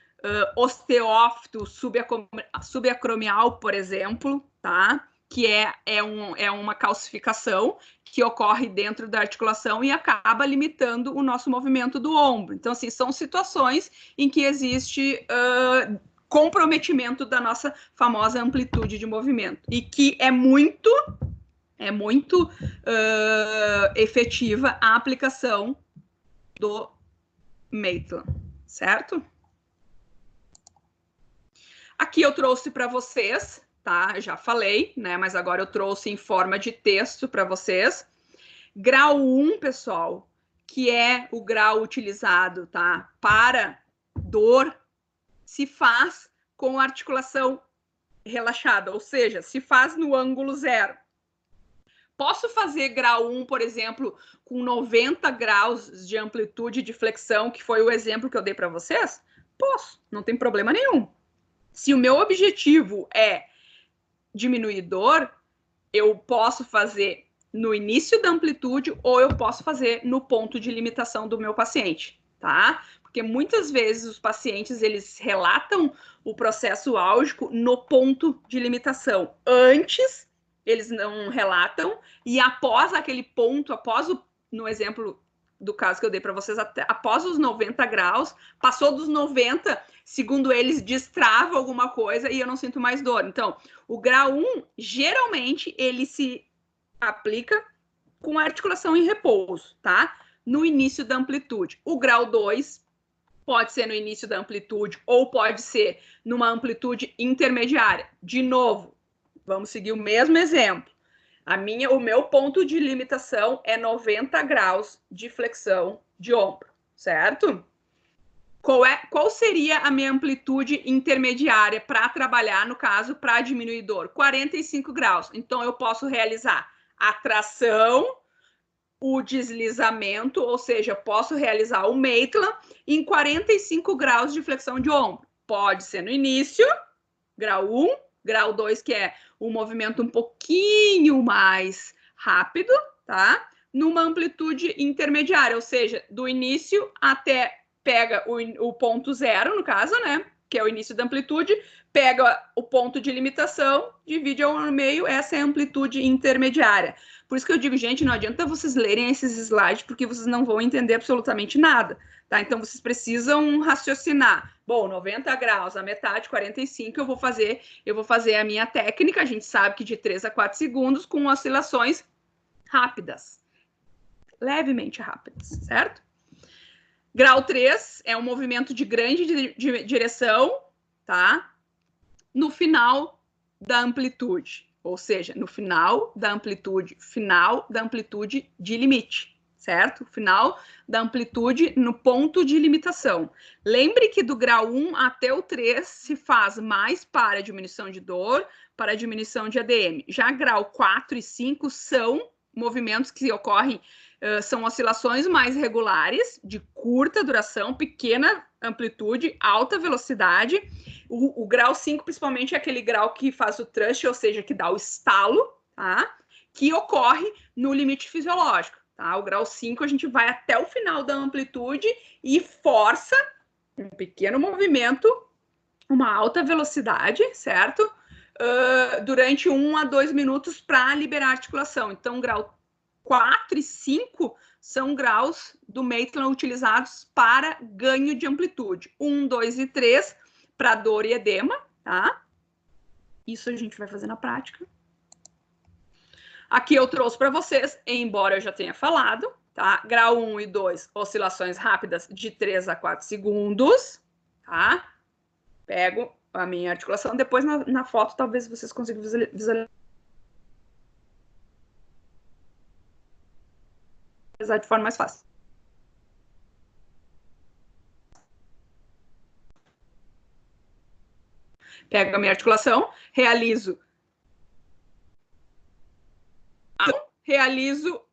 osteófito subacromial, por exemplo, tá? Que é uma calcificação que ocorre dentro da articulação e acaba limitando o nosso movimento do ombro. Então, assim, são situações em que existe comprometimento da nossa famosa amplitude de movimento e que é muito efetiva a aplicação do Maitland, certo? Aqui eu trouxe para vocês, tá? Eu já falei, né? Mas agora eu trouxe em forma de texto para vocês. Grau 1, pessoal, que é o grau utilizado, tá? Para dor, se faz com articulação relaxada, ou seja, se faz no ângulo 0. Posso fazer grau 1, por exemplo, com 90 graus de amplitude de flexão, que foi o exemplo que eu dei para vocês? Posso, não tem problema nenhum. Se o meu objetivo é diminuir dor, eu posso fazer no início da amplitude ou eu posso fazer no ponto de limitação do meu paciente, tá? Porque muitas vezes os pacientes, eles relatam o processo álgico no ponto de limitação. Antes, eles não relatam, e após aquele ponto, no exemplo do caso que eu dei para vocês, após os 90 graus, passou dos 90, segundo eles, destrava alguma coisa e eu não sinto mais dor. Então, o grau 1, geralmente, ele se aplica com a articulação em repouso, tá? No início da amplitude. O grau 2 pode ser no início da amplitude ou pode ser numa amplitude intermediária. De novo, vamos seguir o mesmo exemplo. O meu ponto de limitação é 90 graus de flexão de ombro, certo? Qual seria a minha amplitude intermediária para trabalhar, no caso, para diminuir dor? 45 graus. Então, eu posso realizar a tração, o deslizamento, ou seja, posso realizar o Maitland em 45 graus de flexão de ombro. Pode ser no início, grau 1, grau 2, que é um movimento um pouquinho mais rápido, tá? Numa amplitude intermediária, ou seja, do início até pega o ponto 0, no caso, né? Que é o início da amplitude, pega o ponto de limitação, divide ao meio, essa é a amplitude intermediária. Por isso que eu digo, gente, não adianta vocês lerem esses slides, porque vocês não vão entender absolutamente nada, tá? Então, vocês precisam raciocinar. Bom, 90 graus, a metade, 45, eu vou fazer a minha técnica, a gente sabe que de 3 a 4 segundos, com oscilações rápidas, levemente rápidas, certo? Grau 3 é um movimento de grande direção, tá? No final da amplitude, ou seja, no final da amplitude de limite, certo? Final da amplitude no ponto de limitação. Lembre que do grau 1 até o 3 se faz mais para diminuição de dor, para diminuição de ADM. Já grau 4 e 5 são movimentos que ocorrem, são oscilações mais regulares, de curta duração, pequena amplitude, alta velocidade. O grau 5, principalmente, é aquele grau que faz o thrust, ou seja, que dá o estalo, tá? Que ocorre no limite fisiológico, tá? O grau 5, a gente vai até o final da amplitude e força um pequeno movimento, uma alta velocidade, certo? Durante 1 a 2 minutos para liberar a articulação. Então, grau 4 e 5 são graus do Maitland utilizados para ganho de amplitude. 1, 2 e 3 para dor e edema, tá? Isso a gente vai fazer na prática. Aqui eu trouxe para vocês, embora eu já tenha falado, tá? Grau 1 e 2, oscilações rápidas de 3 a 4 segundos, tá? Pego a minha articulação, depois na foto talvez vocês consigam visualizar de forma mais fácil. Pego a minha articulação, realizo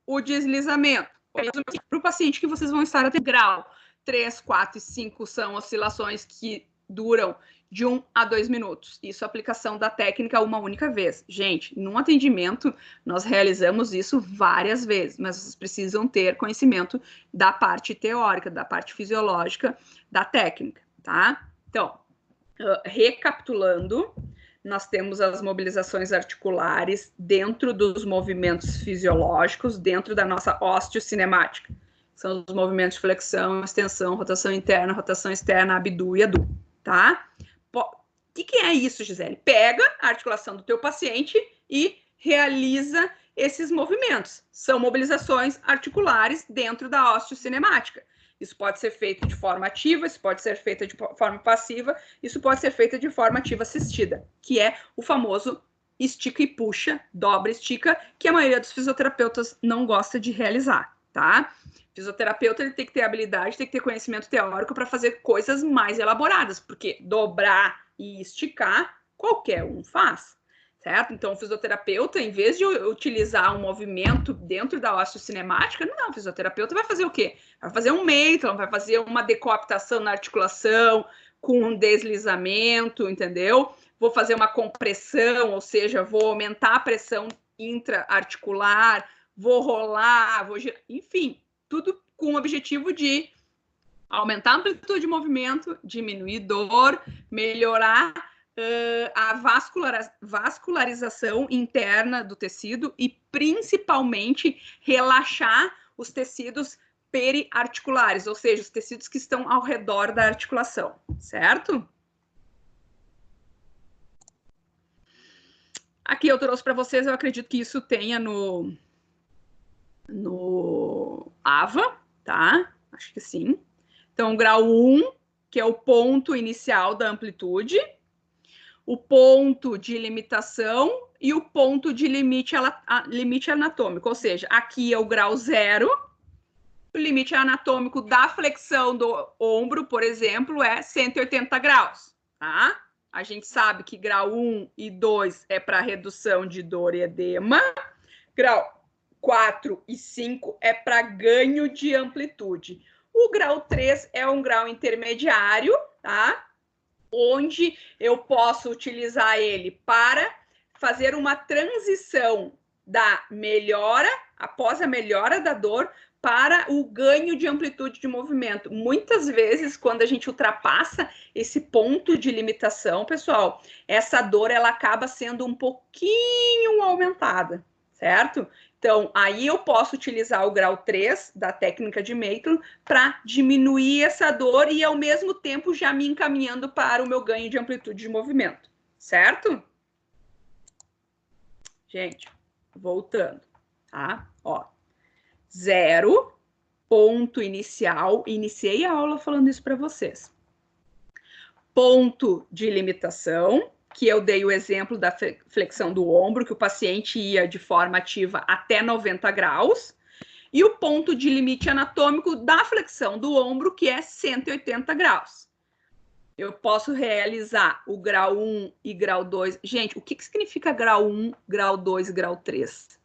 o deslizamento. Para o paciente que vocês vão estar até grau 3, 4 e 5 são oscilações que duram de 1 a 2 minutos. Isso é aplicação da técnica uma única vez. Gente, num atendimento, nós realizamos isso várias vezes, mas vocês precisam ter conhecimento da parte teórica, da parte fisiológica da técnica, tá? Então, recapitulando, nós temos as mobilizações articulares dentro dos movimentos fisiológicos, dentro da nossa osteocinemática. São os movimentos de flexão, extensão, rotação interna, rotação externa, abdu e adu, tá? O que é isso, Gisele? Pega a articulação do teu paciente e realiza esses movimentos. São mobilizações articulares dentro da osteocinemática. Isso pode ser feito de forma ativa, isso pode ser feito de forma passiva, isso pode ser feito de forma ativa assistida, que é o famoso estica e puxa, dobra e estica, que a maioria dos fisioterapeutas não gosta de realizar, tá? O fisioterapeuta ele tem que ter habilidade, tem que ter conhecimento teórico para fazer coisas mais elaboradas, porque dobrar e esticar, qualquer um faz, certo? Então, o fisioterapeuta, em vez de utilizar um movimento dentro da osteocinemática, não, o fisioterapeuta vai fazer o quê? Vai fazer um Maitland, vai fazer uma decoaptação na articulação com um deslizamento, entendeu? Vou fazer uma compressão, ou seja, vou aumentar a pressão intra-articular, vou rolar, vou girar, enfim, tudo com o objetivo de aumentar a amplitude de movimento, diminuir dor, melhorar a vascularização interna do tecido e, principalmente, relaxar os tecidos periarticulares, ou seja, os tecidos que estão ao redor da articulação, certo? Aqui eu trouxe para vocês, eu acredito que isso tenha no AVA, tá? Acho que sim. Então, grau 1, que é o ponto inicial da amplitude, o ponto de limitação e o ponto de limite anatômico, ou seja, aqui é o grau 0, o limite anatômico da flexão do ombro, por exemplo, é 180 graus, tá? A gente sabe que grau 1 e 2 é para redução de dor e edema, grau 4 e 5 é para ganho de amplitude. O grau 3 é um grau intermediário, tá? Onde eu posso utilizar ele para fazer uma transição da melhora, após a melhora da dor, para o ganho de amplitude de movimento. Muitas vezes, quando a gente ultrapassa esse ponto de limitação, pessoal, essa dor ela acaba sendo um pouquinho aumentada, certo? Então, aí eu posso utilizar o grau 3 da técnica de Maitland para diminuir essa dor e, ao mesmo tempo, já me encaminhando para o meu ganho de amplitude de movimento, certo? Gente, voltando, tá? Ó, 0, ponto inicial, iniciei a aula falando isso para vocês. Ponto de limitação, que eu dei o exemplo da flexão do ombro, que o paciente ia de forma ativa até 90 graus, e o ponto de limite anatômico da flexão do ombro, que é 180 graus. Eu posso realizar o grau 1 e grau 2. Gente, o que significa grau 1, grau 2 e grau 3?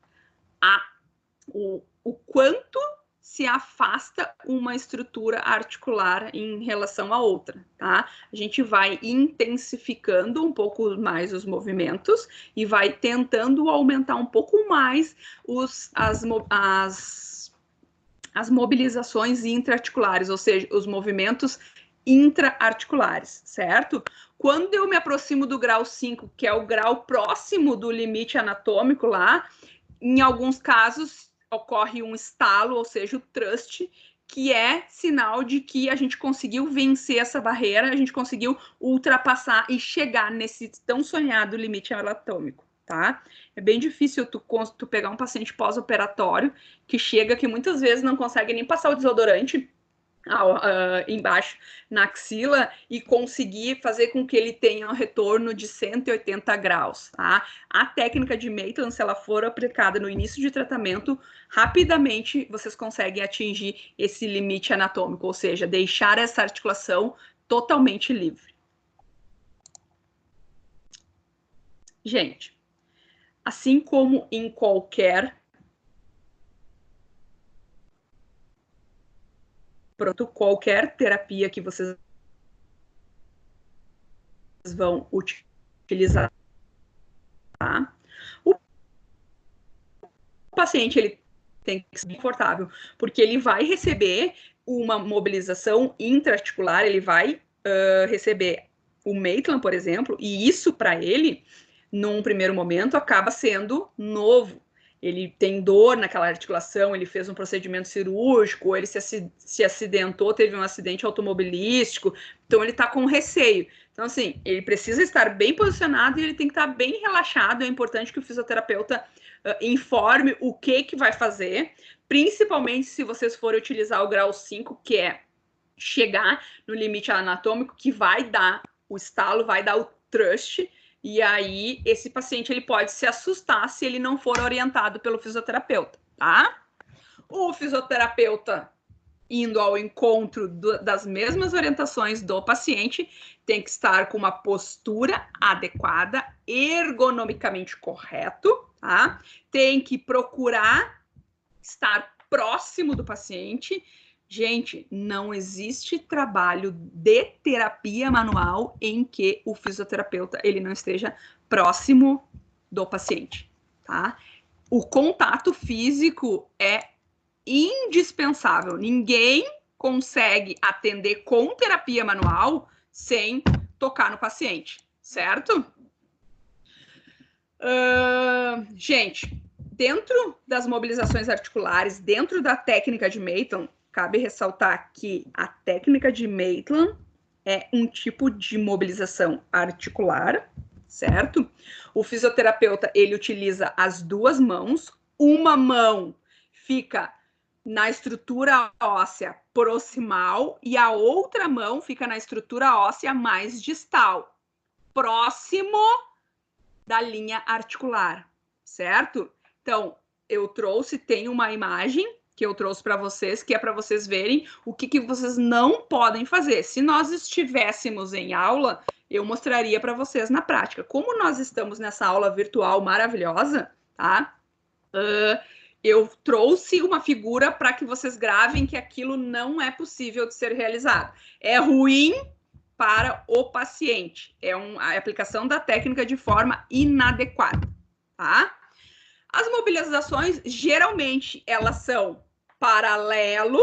O quanto se afasta uma estrutura articular em relação à outra, tá? A gente vai intensificando um pouco mais os movimentos e vai tentando aumentar um pouco mais as mobilizações intraarticulares, ou seja, os movimentos intraarticulares, certo? Quando eu me aproximo do grau 5, que é o grau próximo do limite anatômico lá, em alguns casos ocorre um estalo, ou seja, o thrust, que é sinal de que a gente conseguiu vencer essa barreira, a gente conseguiu ultrapassar e chegar nesse tão sonhado limite anatômico, tá? É bem difícil tu pegar um paciente pós-operatório que chega, que muitas vezes não consegue nem passar o desodorante embaixo na axila e conseguir fazer com que ele tenha um retorno de 180 graus, tá? A técnica de Maitland, se ela for aplicada no início de tratamento, rapidamente vocês conseguem atingir esse limite anatômico, ou seja, deixar essa articulação totalmente livre. Gente, assim como em qualquer terapia que vocês vão utilizar, tá? O paciente ele tem que ser confortável, porque ele vai receber uma mobilização intraarticular, ele vai receber o Maitland, por exemplo, e isso para ele, num primeiro momento, acaba sendo novo. Ele tem dor naquela articulação, ele fez um procedimento cirúrgico, ou ele se acidentou, teve um acidente automobilístico, então ele está com receio. Então, assim, ele precisa estar bem posicionado e ele tem que estar bem relaxado. É importante que o fisioterapeuta informe o que vai fazer, principalmente se vocês forem utilizar o grau 5, que é chegar no limite anatômico, que vai dar o estalo, vai dar o thrust. E aí, esse paciente ele pode se assustar se ele não for orientado pelo fisioterapeuta, tá? O fisioterapeuta, indo ao encontro das mesmas orientações do paciente, tem que estar com uma postura adequada, ergonomicamente correto, tá? Tem que procurar estar próximo do paciente. Gente, não existe trabalho de terapia manual em que o fisioterapeuta ele não esteja próximo do paciente, tá? O contato físico é indispensável. Ninguém consegue atender com terapia manual sem tocar no paciente, certo? Gente, dentro das mobilizações articulares, dentro da técnica de Maitland, cabe ressaltar que a técnica de Maitland é um tipo de mobilização articular, certo? O fisioterapeuta, ele utiliza as duas mãos, uma mão fica na estrutura óssea proximal e a outra mão fica na estrutura óssea mais distal, próximo da linha articular, certo? Então, tem uma imagem que eu trouxe para vocês, que é para vocês verem o que vocês não podem fazer. Se nós estivéssemos em aula, eu mostraria para vocês na prática. Como nós estamos nessa aula virtual maravilhosa, tá? Eu trouxe uma figura para que vocês gravem que aquilo não é possível de ser realizado. É ruim para o paciente. É a aplicação da técnica de forma inadequada, tá? As mobilizações, geralmente, elas são paralelo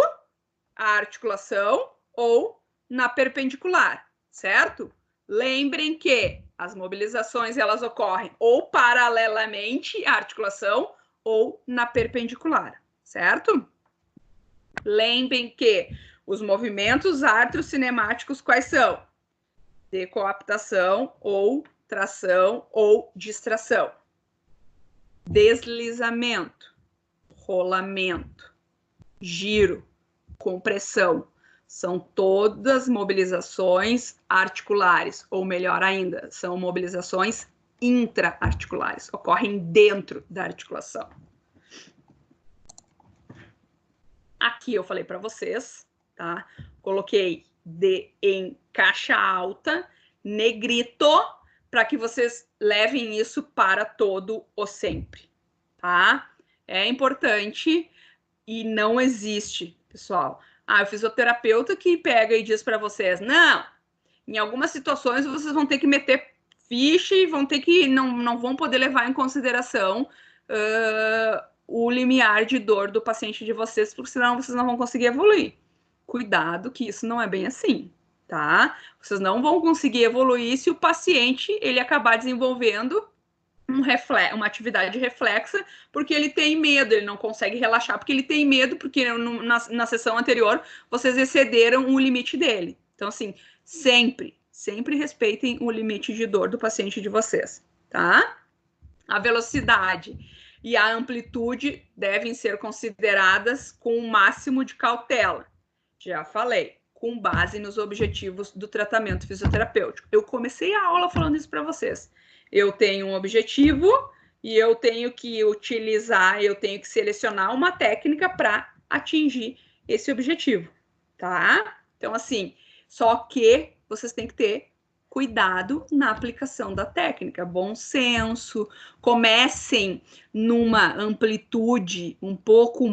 à articulação ou na perpendicular, certo? Lembrem que as mobilizações, elas ocorrem ou paralelamente à articulação ou na perpendicular, certo? Lembrem que os movimentos artrocinemáticos quais são? Decoaptação ou tração ou distração. Deslizamento, rolamento, giro, compressão, são todas mobilizações articulares, ou melhor ainda, são mobilizações intra-articulares, ocorrem dentro da articulação. Aqui eu falei para vocês, tá? Coloquei em caixa alta, negrito, para que vocês levem isso para todo o sempre, tá? É importante e não existe, pessoal. O fisioterapeuta que pega e diz para vocês, não, em algumas situações vocês vão ter que meter ficha e vão ter que, não vão poder levar em consideração o limiar de dor do paciente de vocês, porque senão vocês não vão conseguir evoluir. Cuidado que isso não é bem assim. Tá? Vocês não vão conseguir evoluir se o paciente ele acabar desenvolvendo uma atividade reflexa, porque ele tem medo, ele não consegue relaxar, porque ele tem medo, porque na sessão anterior vocês excederam o limite dele. Então, assim, sempre respeitem o limite de dor do paciente de vocês, tá? A velocidade e a amplitude devem ser consideradas com o máximo de cautela. Já falei, com base nos objetivos do tratamento fisioterapêutico. Eu comecei a aula falando isso para vocês. Eu tenho um objetivo e eu tenho que utilizar, eu tenho que selecionar uma técnica para atingir esse objetivo, tá? Então, assim, só que vocês têm que ter cuidado na aplicação da técnica, bom senso, comecem numa amplitude um pouco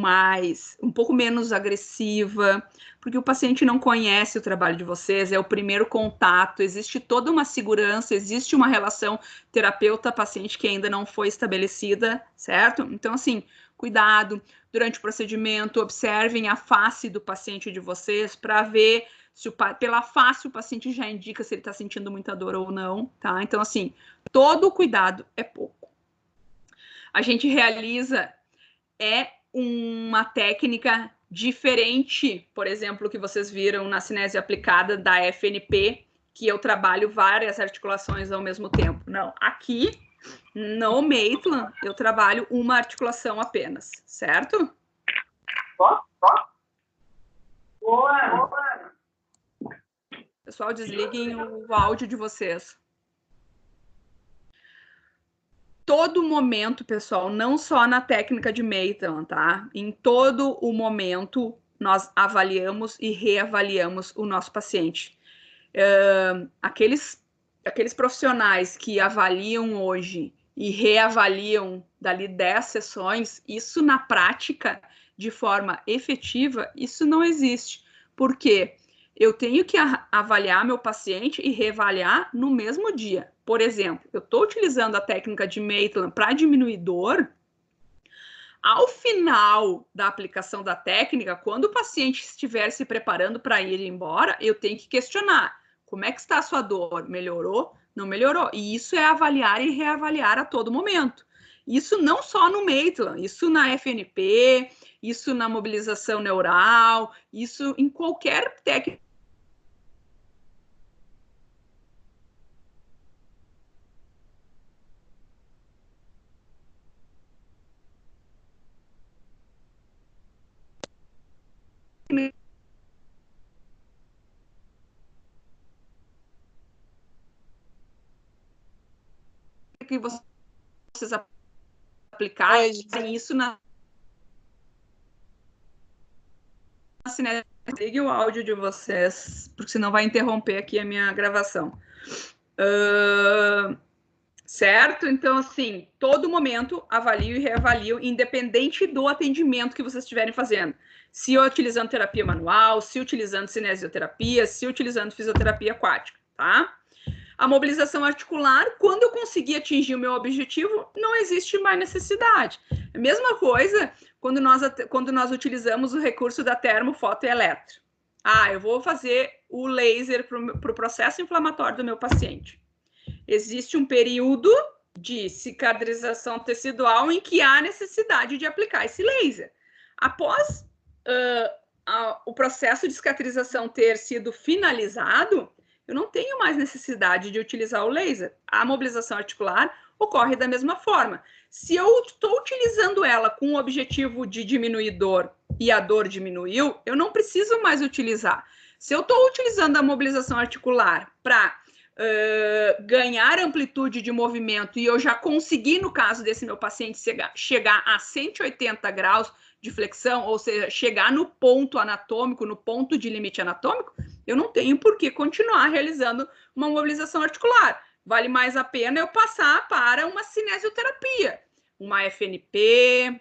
menos agressiva, porque o paciente não conhece o trabalho de vocês, é o primeiro contato, existe toda uma segurança, existe uma relação terapeuta-paciente que ainda não foi estabelecida, certo? Então, assim, cuidado, durante o procedimento, observem a face do paciente de vocês para ver se pela face o paciente já indica se ele está sentindo muita dor ou não, tá? Então, assim, todo cuidado é pouco. A gente realiza uma técnica diferente, por exemplo, que vocês viram na cinésia aplicada da FNP, que eu trabalho várias articulações ao mesmo tempo. Não, aqui no Maitland eu trabalho uma articulação apenas, certo? Boa. Pessoal, desliguem o áudio de vocês. Todo momento, pessoal, não só na técnica de Maitland, tá? Em todo o momento, nós avaliamos e reavaliamos o nosso paciente. Aqueles profissionais que avaliam hoje e reavaliam dali 10 sessões, isso na prática, de forma efetiva, isso não existe. Por quê? Eu tenho que avaliar meu paciente e reavaliar no mesmo dia. Por exemplo, eu estou utilizando a técnica de Maitland para diminuir dor. Ao final da aplicação da técnica, quando o paciente estiver se preparando para ir embora, eu tenho que questionar: como é que está a sua dor? Melhorou? Não melhorou? E isso é avaliar e reavaliar a todo momento. Isso não só no Maitland, isso na FNP, isso na mobilização neural, isso em qualquer técnica. Que vocês aplicarem isso na cinésia. Ligue o áudio de vocês, porque senão vai interromper aqui a minha gravação. Certo? Então, assim, todo momento avalio e reavalio, independente do atendimento que vocês estiverem fazendo. Se utilizando terapia manual, se utilizando cinesioterapia, se utilizando fisioterapia aquática, tá? A mobilização articular, quando eu conseguir atingir o meu objetivo, não existe mais necessidade. A mesma coisa quando nós utilizamos o recurso da termofotoeletro. Eu vou fazer o laser para o processo inflamatório do meu paciente. Existe um período de cicatrização tecidual em que há necessidade de aplicar esse laser. Após o processo de cicatrização ter sido finalizado, eu não tenho mais necessidade de utilizar o laser. A mobilização articular ocorre da mesma forma. Se eu estou utilizando ela com o objetivo de diminuir dor e a dor diminuiu, eu não preciso mais utilizar. Se eu estou utilizando a mobilização articular para ganhar amplitude de movimento e eu já consegui, no caso desse meu paciente, chegar a 180 graus de flexão, ou seja, chegar no ponto anatômico, no ponto de limite anatômico, eu não tenho por que continuar realizando uma mobilização articular. Vale mais a pena eu passar para uma cinesioterapia, uma FNP,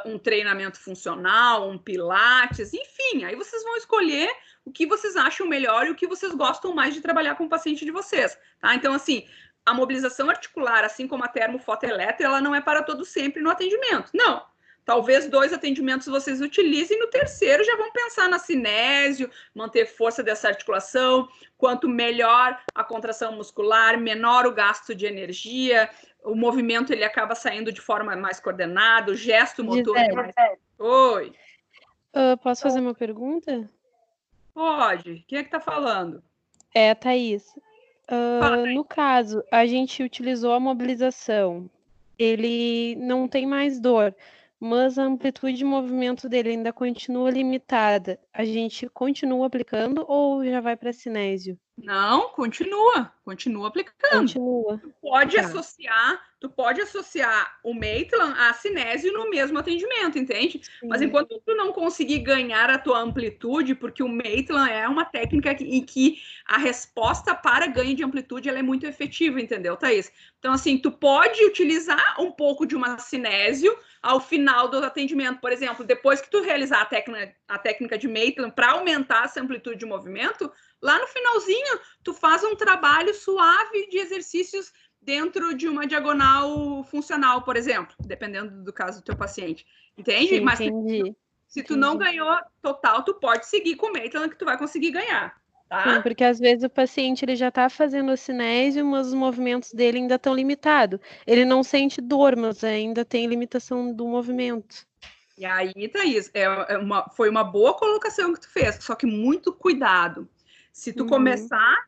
um treinamento funcional, um pilates, enfim, aí vocês vão escolher o que vocês acham melhor e o que vocês gostam mais de trabalhar com o paciente de vocês, tá? Então, assim, a mobilização articular, assim como a termofotoeletro, ela não é para todo sempre no atendimento, não. Talvez 2 atendimentos vocês utilizem, no terceiro já vão pensar na cinésio, manter força dessa articulação. Quanto melhor a contração muscular, menor o gasto de energia, o movimento ele acaba saindo de forma mais coordenada, o gesto motor é mais... Oi. Posso fazer uma pergunta? Pode. Quem é que está falando? É a Thaís. No caso, a gente utilizou a mobilização ele não tem mais dor, mas a amplitude de movimento dele ainda continua limitada. A gente continua aplicando ou já vai para cinésio? Não, continua aplicando. Continua. Tu pode associar o Maitland à cinésio no mesmo atendimento, entende? Sim. Mas enquanto tu não conseguir ganhar a tua amplitude, porque o Maitland é uma técnica em que a resposta para ganho de amplitude ela é muito efetiva, entendeu, Thaís? Então, assim, tu pode utilizar um pouco de uma cinésio ao final do atendimento. Por exemplo, depois que tu realizar a técnica de Maitland para aumentar essa amplitude de movimento, lá no finalzinho, tu faz um trabalho suave de exercícios dentro de uma diagonal funcional, por exemplo, dependendo do caso do teu paciente. Entende? Sim, mas entendi. se tu não ganhou total, tu pode seguir com o Maitland que tu vai conseguir ganhar. Tá? Sim, porque às vezes o paciente ele já está fazendo a cinésio, mas os movimentos dele ainda estão limitados. Ele não sente dor, mas ainda tem limitação do movimento. E aí, Thaís, foi uma boa colocação que tu fez, só que muito cuidado. Se tu começar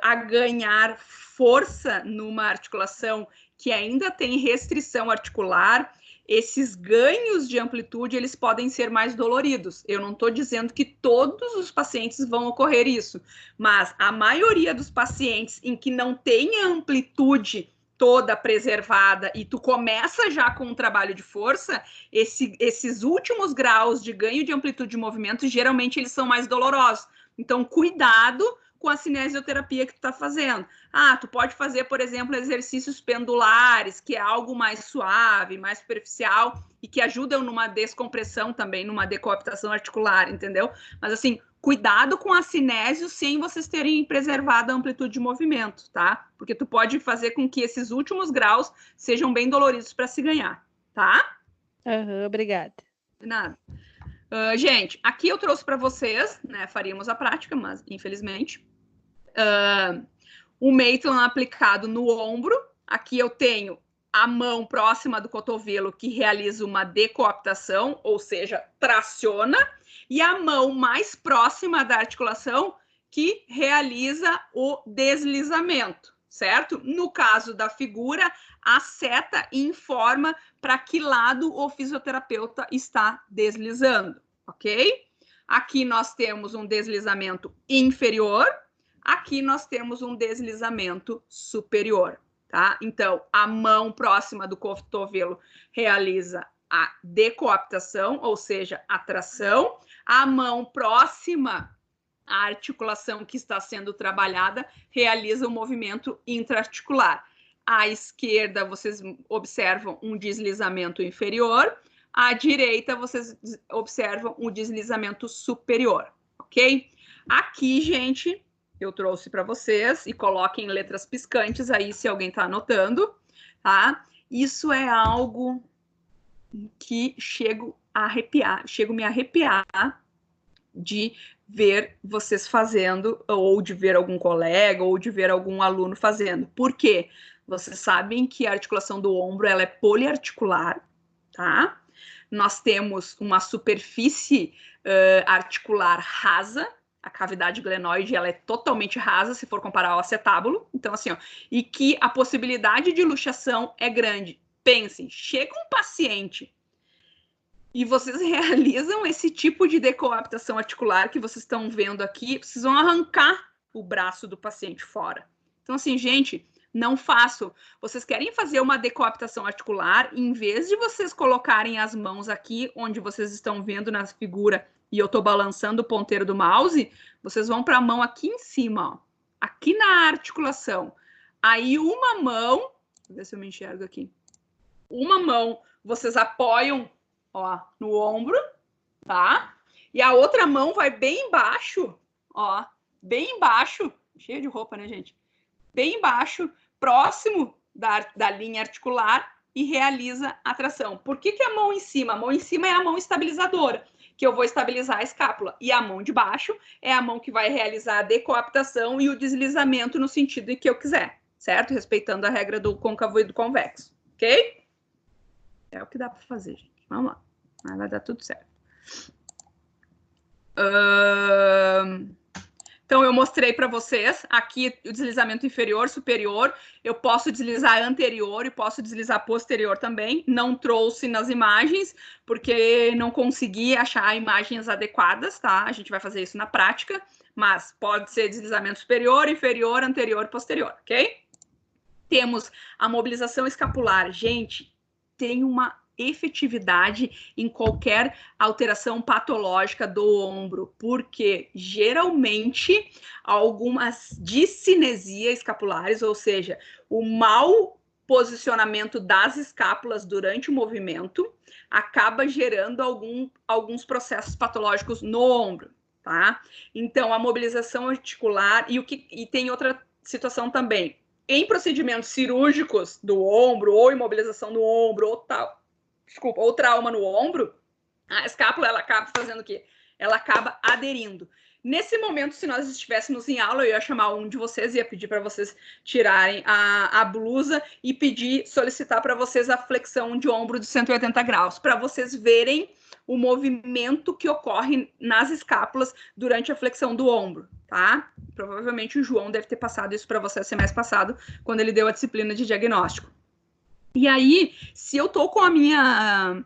a ganhar força numa articulação que ainda tem restrição articular, esses ganhos de amplitude, eles podem ser mais doloridos. Eu não estou dizendo que todos os pacientes vão ocorrer isso, mas a maioria dos pacientes em que não tem a amplitude toda preservada e tu começa já com um trabalho de força, esses últimos graus de ganho de amplitude de movimento, geralmente eles são mais dolorosos. Então, cuidado com a cinesioterapia que tu tá fazendo. Tu pode fazer, por exemplo, exercícios pendulares, que é algo mais suave, mais superficial e que ajudam numa descompressão também, numa decoaptação articular, entendeu? Mas, assim, cuidado com a cinésio sem vocês terem preservado a amplitude de movimento, tá? Porque tu pode fazer com que esses últimos graus sejam bem doloridos para se ganhar, tá? Obrigada. De nada. Gente, aqui eu trouxe para vocês, né? Faríamos a prática, mas infelizmente. O Maitland aplicado no ombro. Aqui eu tenho a mão próxima do cotovelo que realiza uma decoaptação, ou seja, traciona, e a mão mais próxima da articulação que realiza o deslizamento, certo? No caso da figura, a seta informa para que lado o fisioterapeuta está deslizando, ok? Aqui nós temos um deslizamento inferior, aqui nós temos um deslizamento superior, tá? Então, a mão próxima do cotovelo realiza a decoaptação, ou seja, a tração. A mão próxima à articulação que está sendo trabalhada realiza o movimento intraarticular. À esquerda, vocês observam um deslizamento inferior. À direita, vocês observam um deslizamento superior, ok? Aqui, gente, eu trouxe para vocês e coloquem letras piscantes aí se alguém está anotando, tá? Isso é algo que chego a me arrepiar de ver vocês fazendo, ou de ver algum colega, ou de ver algum aluno fazendo. Por quê? Vocês sabem que a articulação do ombro ela é poliarticular, tá? Nós temos uma superfície articular rasa, a cavidade glenoide ela é totalmente rasa, se for comparar ao acetábulo. Então, assim, ó, e que a possibilidade de luxação é grande. Pensem, chega um paciente e vocês realizam esse tipo de decoaptação articular que vocês estão vendo aqui, vocês vão arrancar o braço do paciente fora. Então, assim, gente, não façam. Vocês querem fazer uma decoaptação articular, em vez de vocês colocarem as mãos aqui, onde vocês estão vendo na figura, e eu estou balançando o ponteiro do mouse, vocês vão para a mão aqui em cima, ó, aqui na articulação. Aí uma mão, deixa eu ver se eu me enxergo aqui. Uma mão vocês apoiam, ó, no ombro, tá? E a outra mão vai bem embaixo, ó, bem embaixo, cheio de roupa, né, gente? Bem embaixo, próximo da linha articular e realiza a tração. Por que a mão em cima? A mão em cima é a mão estabilizadora, que eu vou estabilizar a escápula. E a mão de baixo é a mão que vai realizar a decoaptação e o deslizamento no sentido em que eu quiser, certo? Respeitando a regra do côncavo e do convexo, ok? É o que dá para fazer, gente. Vamos lá. Vai dar tudo certo. Então, eu mostrei para vocês aqui o deslizamento inferior, superior. Eu posso deslizar anterior e posso deslizar posterior também. Não trouxe nas imagens, porque não consegui achar imagens adequadas, tá? A gente vai fazer isso na prática, mas pode ser deslizamento superior, inferior, anterior e posterior, ok? Temos a mobilização escapular. Gente, tem uma efetividade em qualquer alteração patológica do ombro, porque geralmente algumas discinesias escapulares, ou seja, o mau posicionamento das escápulas durante o movimento, acaba gerando alguns processos patológicos no ombro, tá? Então, a mobilização articular e tem outra situação também. Em procedimentos cirúrgicos do ombro, ou imobilização do ombro, ou trauma no ombro, a escápula ela acaba fazendo o quê? Ela acaba aderindo. Nesse momento, se nós estivéssemos em aula, eu ia chamar um de vocês, ia pedir para vocês tirarem a blusa e solicitar para vocês a flexão de ombro de 180 graus, para vocês verem o movimento que ocorre nas escápulas durante a flexão do ombro, tá? Provavelmente o João deve ter passado isso para você semestre passado, quando ele deu a disciplina de diagnóstico. E aí, se eu tô com a minha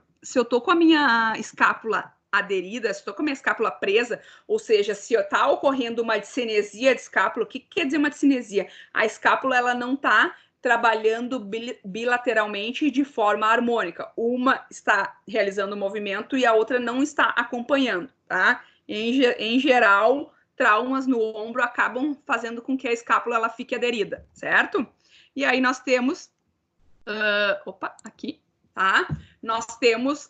escápula aderida, se eu tô com a minha escápula presa, ou seja, se tá ocorrendo uma discinesia de escápula, o que quer dizer uma discinesia? A escápula, ela não tá trabalhando bilateralmente de forma harmônica. Uma está realizando o movimento e a outra não está acompanhando, tá? Em geral, traumas no ombro acabam fazendo com que a escápula ela fique aderida, certo? E aí nós temos aqui, tá? Nós temos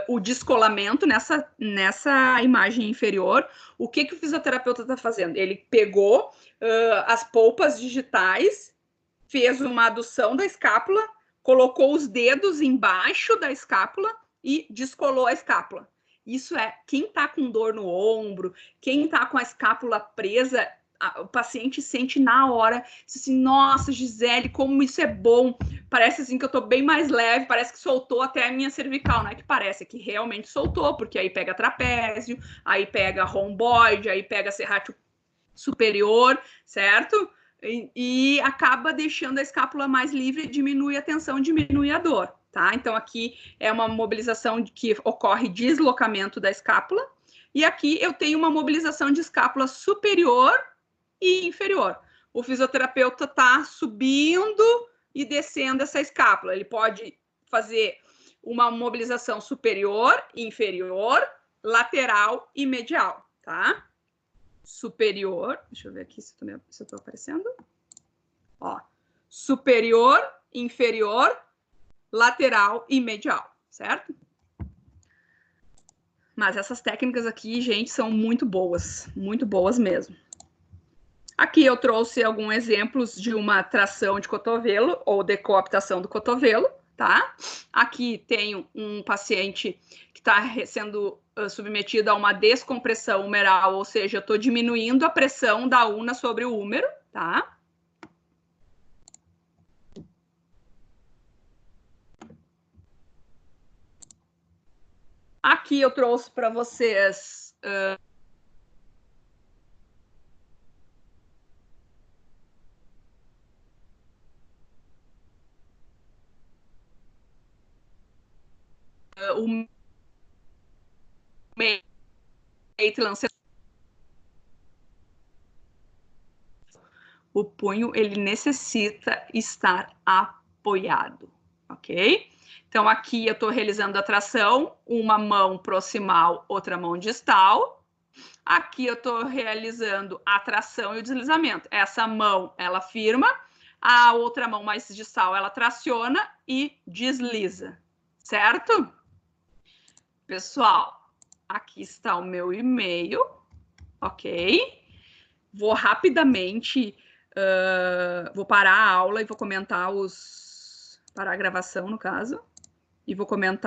o descolamento nessa imagem inferior. O que o fisioterapeuta está fazendo? Ele pegou as polpas digitais, fez uma adução da escápula, colocou os dedos embaixo da escápula e descolou a escápula. Isso quem está com dor no ombro, quem está com a escápula presa, o paciente sente na hora, assim, nossa, Gisele, como isso é bom, parece assim que eu tô bem mais leve, parece que soltou até a minha cervical, não é que parece, é que realmente soltou, porque aí pega trapézio, aí pega romboide, aí pega serrátil superior, certo? E acaba deixando a escápula mais livre, diminui a tensão, diminui a dor, tá? Então aqui é uma mobilização que ocorre deslocamento da escápula, e aqui eu tenho uma mobilização de escápula superior e inferior. O fisioterapeuta está subindo e descendo essa escápula. Ele pode fazer uma mobilização superior, inferior, lateral e medial, tá? Superior, deixa eu ver aqui se eu estou aparecendo. Ó, superior, inferior, lateral e medial, certo? Mas essas técnicas aqui, gente, são muito boas mesmo. Aqui eu trouxe alguns exemplos de uma tração de cotovelo ou decoaptação do cotovelo, tá? Aqui tem um paciente que está sendo submetido a uma descompressão humeral, ou seja, eu estou diminuindo a pressão da una sobre o húmero, tá? Aqui eu trouxe para vocês o Maitland. O punho, ele necessita estar apoiado, ok? Então, aqui eu estou realizando a tração, uma mão proximal, outra mão distal. Aqui eu estou realizando a tração e o deslizamento. Essa mão, ela firma, a outra mão mais distal, ela traciona e desliza, certo? Pessoal, aqui está o meu e-mail, ok? Vou rapidamente, vou parar a aula e vou comentar parar a gravação, no caso, e vou comentar